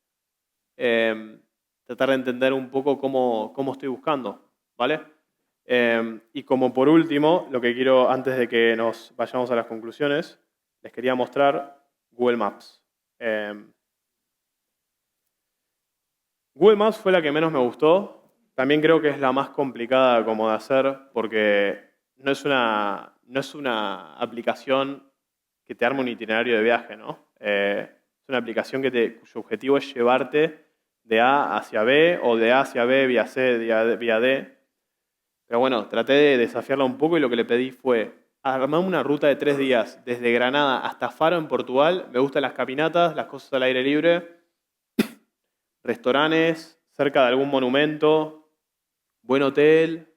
tratar de entender un poco cómo estoy buscando, ¿vale? Y como por último, lo que quiero, antes de que nos vayamos a las conclusiones, les quería mostrar Google Maps. Google Maps fue la que menos me gustó. También creo que es la más complicada como de hacer porque no es una aplicación que te arme un itinerario de viaje, ¿no? Es una aplicación cuyo objetivo es llevarte de A hacia B o de A hacia B vía C vía D. Pero bueno, traté de desafiarla un poco y lo que le pedí fue armar una ruta de 3 días desde Granada hasta Faro en Portugal. Me gustan las caminatas, las cosas al aire libre, restaurantes, cerca de algún monumento, buen hotel.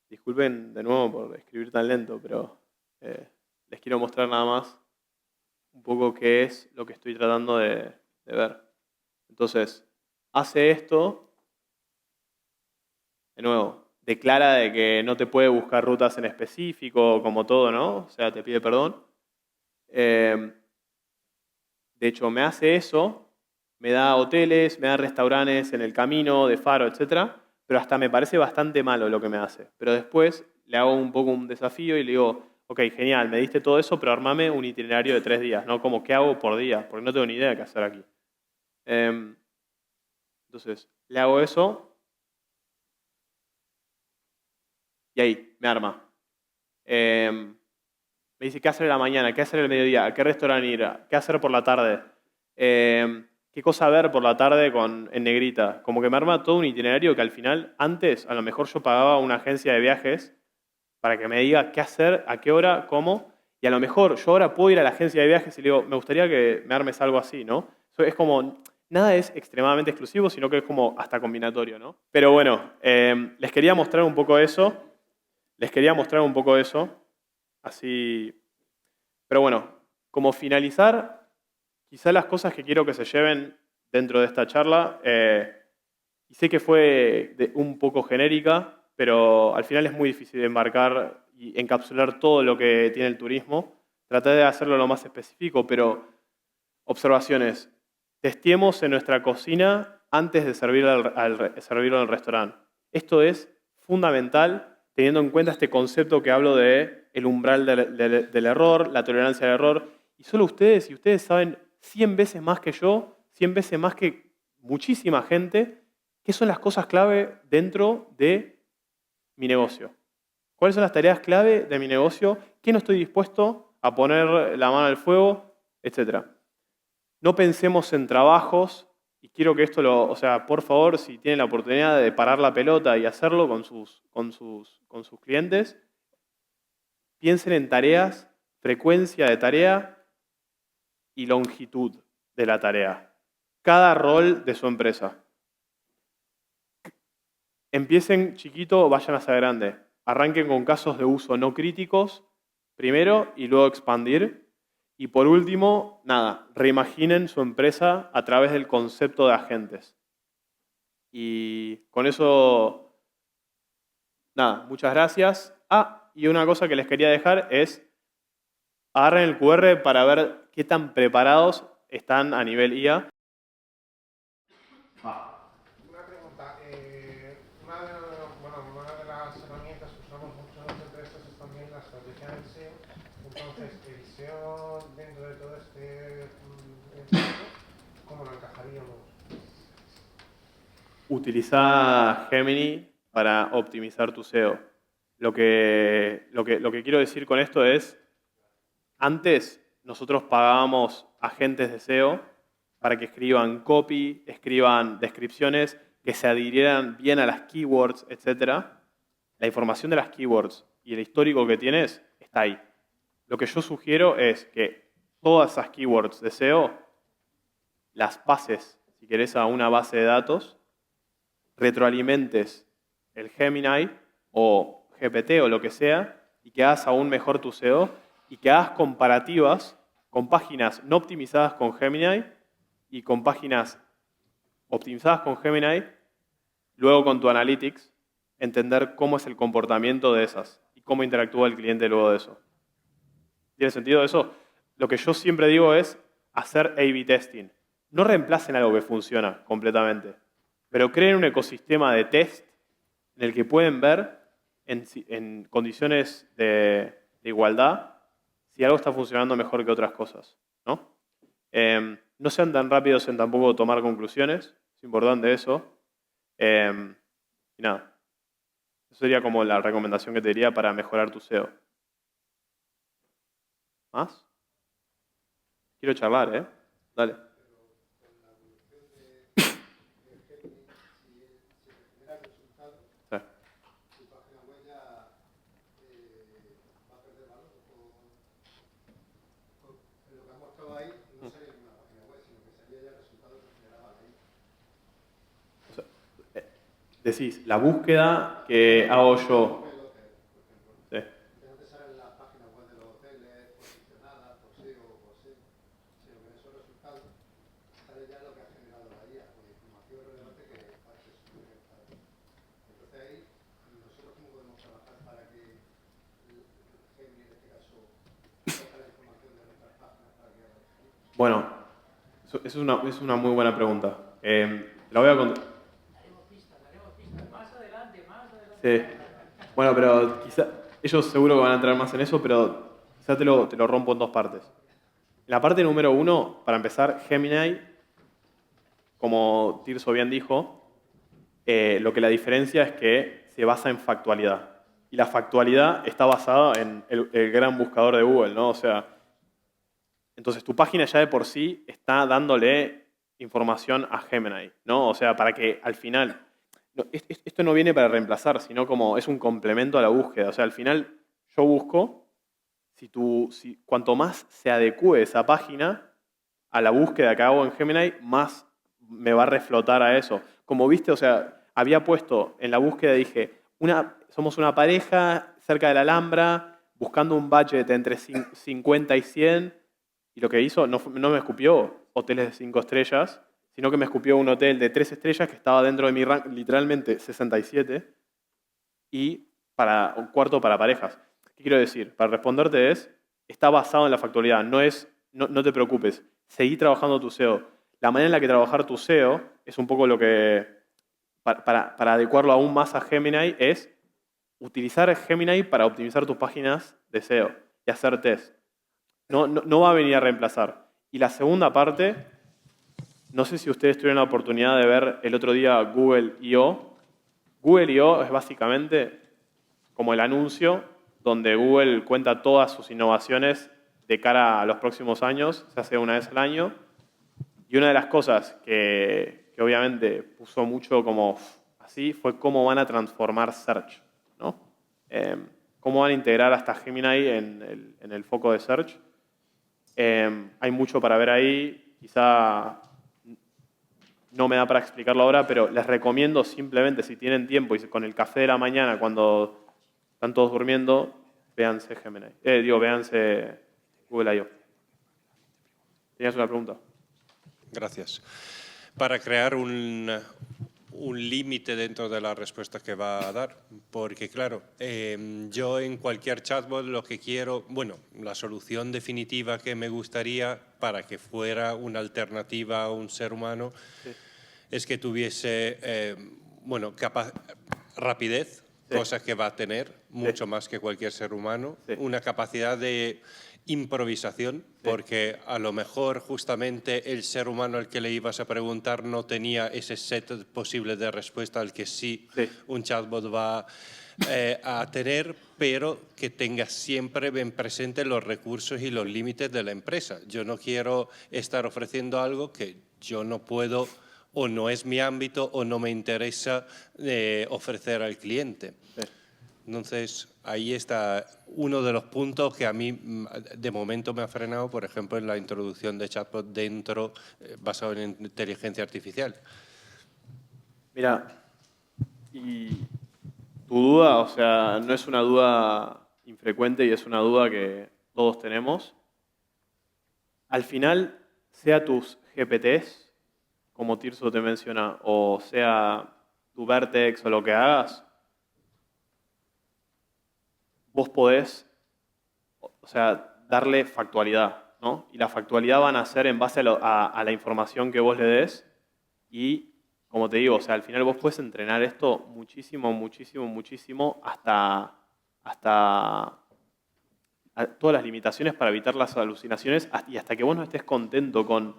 Disculpen de nuevo por escribir tan lento, pero les quiero mostrar nada más un poco qué es lo que estoy tratando de ver. Entonces, hace esto, de nuevo, declara de que no te puede buscar rutas en específico, como todo, ¿no? O sea, te pide perdón. De hecho, me hace eso, me da hoteles, me da restaurantes en el camino, de Faro, etc. Pero hasta me parece bastante malo lo que me hace. Pero después le hago un poco un desafío y le digo, ok, genial, me diste todo eso, pero armame un itinerario de 3 días, ¿no? Como, ¿qué hago por día? Porque no tengo ni idea de qué hacer aquí. Entonces, le hago eso y ahí, me arma. Me dice qué hacer en la mañana, qué hacer el mediodía, a qué restaurante ir, qué hacer por la tarde, qué cosa ver por la tarde en negrita. Como que me arma todo un itinerario que al final, antes, a lo mejor yo pagaba a una agencia de viajes para que me diga qué hacer, a qué hora, cómo, y a lo mejor yo ahora puedo ir a la agencia de viajes y le digo, me gustaría que me armes algo así, ¿no? Eso es como, nada es extremadamente exclusivo, sino que es como hasta combinatorio, ¿no? Pero bueno, les quería mostrar un poco eso. Así. Pero bueno, como finalizar, quizá las cosas que quiero que se lleven dentro de esta charla, y sé que fue un poco genérica, pero al final es muy difícil de enmarcar y encapsular todo lo que tiene el turismo. Traté de hacerlo lo más específico, pero observaciones. Testiemos en nuestra cocina antes de servirlo en el restaurante. Esto es fundamental teniendo en cuenta este concepto que hablo de el umbral del error, la tolerancia al error. Y solo ustedes, y ustedes saben 100 veces más que yo, 100 veces más que muchísima gente, qué son las cosas clave dentro de mi negocio. ¿Cuáles son las tareas clave de mi negocio? ¿Qué no estoy dispuesto a poner la mano al fuego? Etcétera. No pensemos en trabajos, y quiero que esto o sea, por favor, si tienen la oportunidad de parar la pelota y hacerlo con sus clientes, piensen en tareas, frecuencia de tarea y longitud de la tarea. Cada rol de su empresa. Empiecen chiquito, vayan hacia grande. Arranquen con casos de uso no críticos primero y luego expandir. Y por último, nada, reimaginen su empresa a través del concepto de agentes. Y con eso, nada, muchas gracias. Y una cosa que les quería dejar es, agarren el QR para ver qué tan preparados están a nivel IA. Una pregunta. Una de las herramientas que usamos mucho en las empresas es también la estrategia del SEO. Entonces, el SEO dentro de todo este entorno, ¿cómo lo encajaríamos? Utiliza Gemini para optimizar tu SEO. Lo que quiero decir con esto es, antes nosotros pagábamos agentes de SEO para que escriban copy, escriban descripciones que se adhirieran bien a las keywords, etc. la información de las keywords y el histórico que tienes está ahí. Lo que yo sugiero es que todas esas keywords de SEO las pases, si querés, a una base de datos, retroalimentes el Gemini o GPT o lo que sea, y que hagas aún mejor tu SEO y que hagas comparativas con páginas no optimizadas con Gemini y con páginas optimizadas con Gemini, luego con tu Analytics, entender cómo es el comportamiento de esas y cómo interactúa el cliente luego de eso. ¿Tiene sentido eso? Lo que yo siempre digo es hacer A/B testing. No reemplacen algo que funciona completamente, pero creen un ecosistema de test en el que pueden ver en condiciones de igualdad si algo está funcionando mejor que otras cosas, ¿no? No sean tan rápidos en tampoco tomar conclusiones, es importante eso. Y nada, eso sería como la recomendación que te diría para mejorar tu SEO. ¿Más? Quiero charlar, ¿eh? Dale. Decís, la búsqueda que hago yo. Sí. Antes salen las páginas web de los hoteles, posicionadas por SEO o por SEO. Si lo que esos resultados, sale ya lo que ha generado la IA, con información relevante que parece súper importante. Entonces ahí, nosotros cómo podemos trabajar para que el Gemini, en este caso, coja la información de nuestras páginas para que haga el. Bueno, eso es una muy buena pregunta. La voy a contar. Sí. Bueno, pero quizá ellos seguro que van a entrar más en eso, pero quizá te lo rompo en dos partes. En la parte número 1, para empezar, Gemini, como Tirso bien dijo, lo que la diferencia es que se basa en factualidad. Y la factualidad está basada en el gran buscador de Google, ¿no? O sea, entonces tu página ya de por sí está dándole información a Gemini, ¿no? O sea, para que al final... No, esto no viene para reemplazar, sino como es un complemento a la búsqueda. O sea, al final yo busco, cuanto más se adecue esa página a la búsqueda que hago en Gemini, más me va a reflotar a eso. Como viste, o sea, había puesto en la búsqueda, dije, somos una pareja cerca de la Alhambra, buscando un budget entre 50 y 100, y lo que hizo no me escupió hoteles de 5 estrellas, sino que me escupió un hotel de 3 estrellas que estaba dentro de mi rank, literalmente 67, y un cuarto para parejas. ¿Qué quiero decir? Para responderte está basado en la factualidad, no te preocupes, seguí trabajando tu SEO. La manera en la que trabajar tu SEO es un poco lo que, para adecuarlo aún más a Gemini, es utilizar Gemini para optimizar tus páginas de SEO y hacer test. No va a venir a reemplazar. Y la segunda parte... No sé si ustedes tuvieron la oportunidad de ver el otro día Google I.O. Google I.O. es básicamente como el anuncio donde Google cuenta todas sus innovaciones de cara a los próximos años, se hace una vez al año. Y una de las cosas que obviamente puso mucho como así fue cómo van a transformar Search, ¿no? Cómo van a integrar hasta Gemini en el foco de Search. Hay mucho para ver ahí, quizá... No me da para explicarlo ahora, pero les recomiendo simplemente, si tienen tiempo y con el café de la mañana, cuando están todos durmiendo, véanse Gemini. Véanse Google I.O. ¿Tenías una pregunta? Gracias. Para crear un límite dentro de la respuesta que va a dar, porque claro, yo en cualquier chatbot lo que quiero, bueno, la solución definitiva que me gustaría para que fuera una alternativa a un ser humano, sí, es que tuviese, rapidez, sí, cosa que va a tener mucho, sí, más que cualquier ser humano, sí, una capacidad de improvisación, sí, porque a lo mejor justamente el ser humano al que le ibas a preguntar no tenía ese set posible de respuesta al que sí, sí, un chatbot va a tener, pero que tenga siempre bien presente los recursos y los límites de la empresa. Yo no quiero estar ofreciendo algo que yo no puedo o no es mi ámbito o no me interesa ofrecer al cliente. Sí. Entonces, ahí está uno de los puntos que a mí de momento me ha frenado, por ejemplo, en la introducción de chatbot dentro, basado en inteligencia artificial. Mira, y tu duda, o sea, no es una duda infrecuente y es una duda que todos tenemos. Al final, sea tus GPTs, como Tirso te menciona, o sea tu Vertex o lo que hagas, vos podés, o sea, darle factualidad, ¿no? Y la factualidad van a ser en base a la información que vos le des y, como te digo, o sea, al final vos puedes entrenar esto muchísimo, muchísimo, muchísimo hasta todas las limitaciones para evitar las alucinaciones y hasta que vos no estés contento con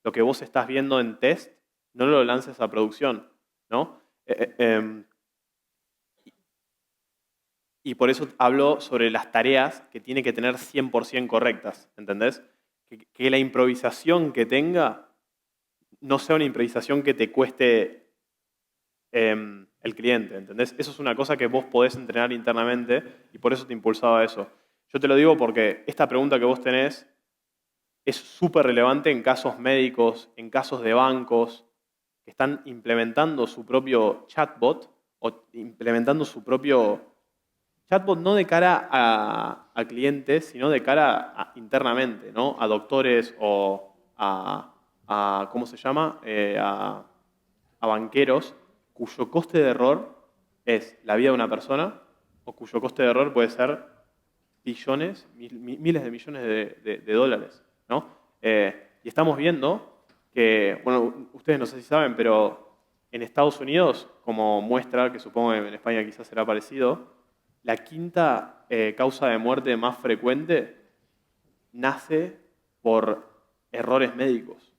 lo que vos estás viendo en test, no lo lances a producción, ¿no? Y por eso hablo sobre las tareas que tiene que tener 100% correctas, ¿entendés? Que la improvisación que tenga no sea una improvisación que te cueste el cliente, ¿entendés? Eso es una cosa que vos podés entrenar internamente y por eso te impulsaba a eso. Yo te lo digo porque esta pregunta que vos tenés es súper relevante en casos médicos, en casos de bancos que están implementando su propio chatbot o implementando su propio chatbot no de cara a clientes, sino de cara internamente, ¿no? A doctores o ¿cómo se llama? A banqueros cuyo coste de error es la vida de una persona o cuyo coste de error puede ser billones, miles de millones de dólares, ¿no? Y estamos viendo que, bueno, ustedes no sé si saben, pero en Estados Unidos, como muestra, que supongo que en España quizás será parecido, la quinta causa de muerte más frecuente nace por errores médicos.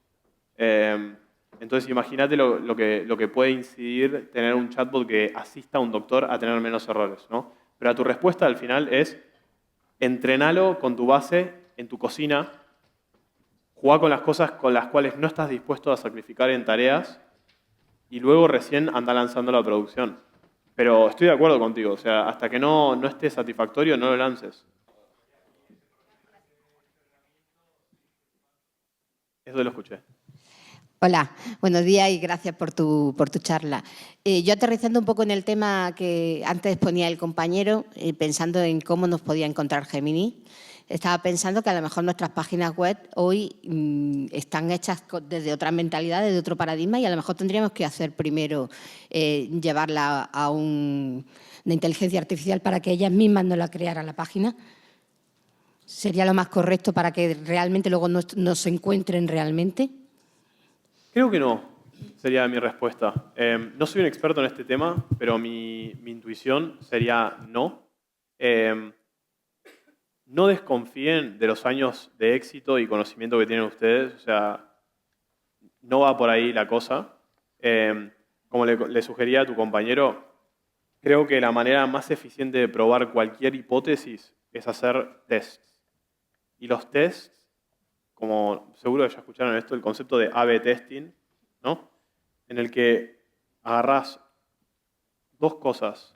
Entonces imagínate lo que puede incidir tener un chatbot que asista a un doctor a tener menos errores, ¿no? Pero a tu respuesta al final es entrenalo con tu base en tu cocina, jugá con las cosas con las cuales no estás dispuesto a sacrificar en tareas y luego recién anda lanzando la producción. Pero estoy de acuerdo contigo, o sea, hasta que no esté satisfactorio, no lo lances. Eso lo escuché. Hola, buenos días y gracias por tu charla. Yo aterrizando un poco en el tema que antes ponía el compañero, pensando en cómo nos podía encontrar Gemini, estaba pensando que a lo mejor nuestras páginas web hoy están hechas desde otra mentalidad, desde otro paradigma y a lo mejor tendríamos que hacer primero llevarla a una inteligencia artificial para que ellas mismas nos la crearan la página. ¿Sería lo más correcto para que realmente luego nos encuentren realmente? Creo que no, sería mi respuesta. No soy un experto en este tema, pero mi intuición sería no. No desconfíen de los años de éxito y conocimiento que tienen ustedes, o sea, no va por ahí la cosa. Como le sugería a tu compañero, creo que la manera más eficiente de probar cualquier hipótesis es hacer tests. Y los tests, como seguro ya escucharon esto, el concepto de A/B testing, ¿no? En el que agarrás dos cosas.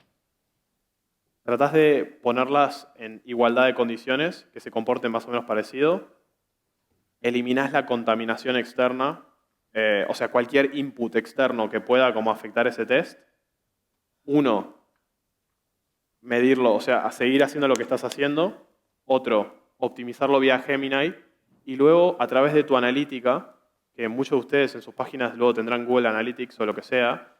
Tratás de ponerlas en igualdad de condiciones, que se comporten más o menos parecido. Eliminás la contaminación externa, o sea, cualquier input externo que pueda como afectar ese test. Uno, medirlo, o sea, a seguir haciendo lo que estás haciendo. Otro, optimizarlo vía Gemini. Y luego, a través de tu analítica, que muchos de ustedes en sus páginas luego tendrán Google Analytics o lo que sea,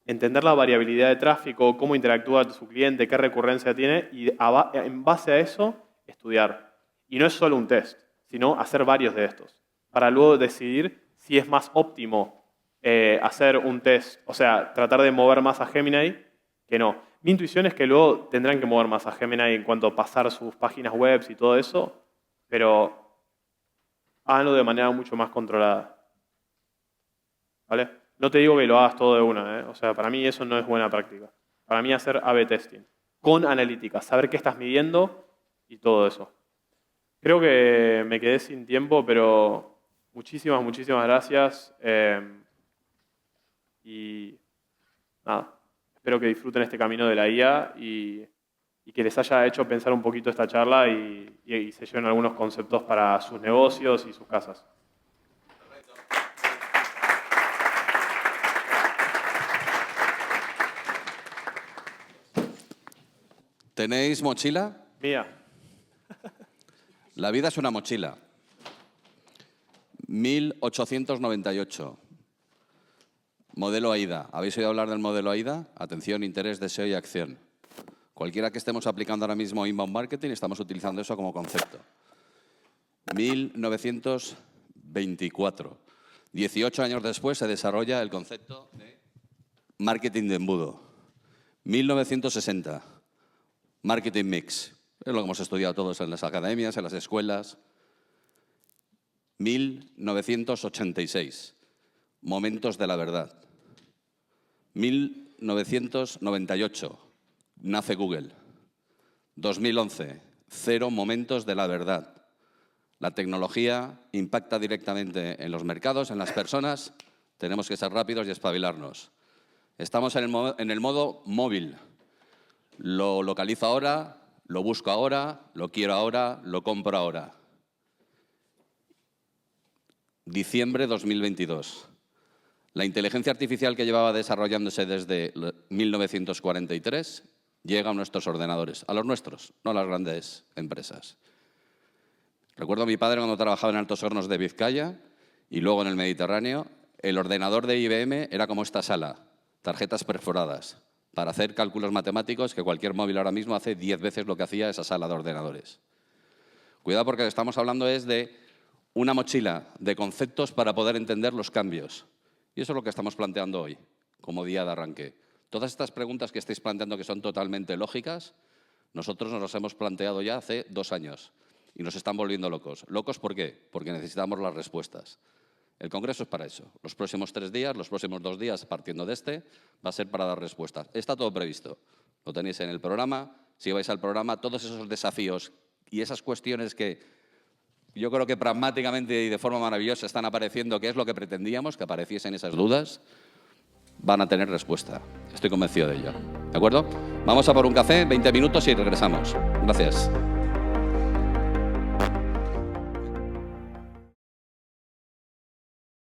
entender la variabilidad de tráfico, cómo interactúa su cliente, qué recurrencia tiene, y en base a eso, estudiar. Y no es solo un test, sino hacer varios de estos, para luego decidir si es más óptimo hacer un test, o sea, tratar de mover más a Gemini que no. Mi intuición es que luego tendrán que mover más a Gemini en cuanto a pasar sus páginas web y todo eso, pero háganlo de manera mucho más controlada. ¿Vale? No te digo que lo hagas todo de una, ¿eh? O sea, para mí eso no es buena práctica. Para mí hacer A/B testing, con analítica, saber qué estás midiendo y todo eso. Creo que me quedé sin tiempo, pero muchísimas, muchísimas gracias. Y nada. espero que disfruten este camino de la IA y que les haya hecho pensar un poquito esta charla y se lleven algunos conceptos para sus negocios y sus casas. ¿Tenéis mochila? Mía. La vida es una mochila. 1898. Modelo AIDA. ¿Habéis oído hablar del modelo AIDA? Atención, interés, deseo y acción. Cualquiera que estemos aplicando ahora mismo inbound marketing, estamos utilizando eso como concepto. 1924. 18 años después se desarrolla el concepto de marketing de embudo. 1960. Marketing mix. Es lo que hemos estudiado todos en las academias, en las escuelas. 1986. Momentos de la verdad. 1998. Nace Google. 2011. 0 momentos de la verdad. La tecnología impacta directamente en los mercados, en las personas. Tenemos que ser rápidos y espabilarnos. Estamos en el modo móvil. Lo localizo ahora, lo busco ahora, lo quiero ahora, lo compro ahora. Diciembre 2022. La inteligencia artificial que llevaba desarrollándose desde 1943 llega a nuestros ordenadores, a los nuestros, no a las grandes empresas. Recuerdo a mi padre cuando trabajaba en Altos Hornos de Vizcaya y luego en el Mediterráneo, el ordenador de IBM era como esta sala, tarjetas perforadas, para hacer cálculos matemáticos que cualquier móvil ahora mismo hace 10 veces lo que hacía esa sala de ordenadores. Cuidado porque estamos hablando es de una mochila de conceptos para poder entender los cambios. Y eso es lo que estamos planteando hoy, como día de arranque. Todas estas preguntas que estáis planteando que son totalmente lógicas, nosotros nos las hemos planteado ya hace 2 años y nos están volviendo locos. ¿Locos por qué? Porque necesitamos las respuestas. El Congreso es para eso. Los próximos 3 días, los próximos 2 días, partiendo de este, va a ser para dar respuestas. Está todo previsto. Lo tenéis en el programa. Si vais al programa, todos esos desafíos y esas cuestiones que yo creo que pragmáticamente y de forma maravillosa están apareciendo, que es lo que pretendíamos, que apareciesen esas dudas, van a tener respuesta. Estoy convencido de ello. ¿De acuerdo? Vamos a por un café, 20 minutos y regresamos. Gracias.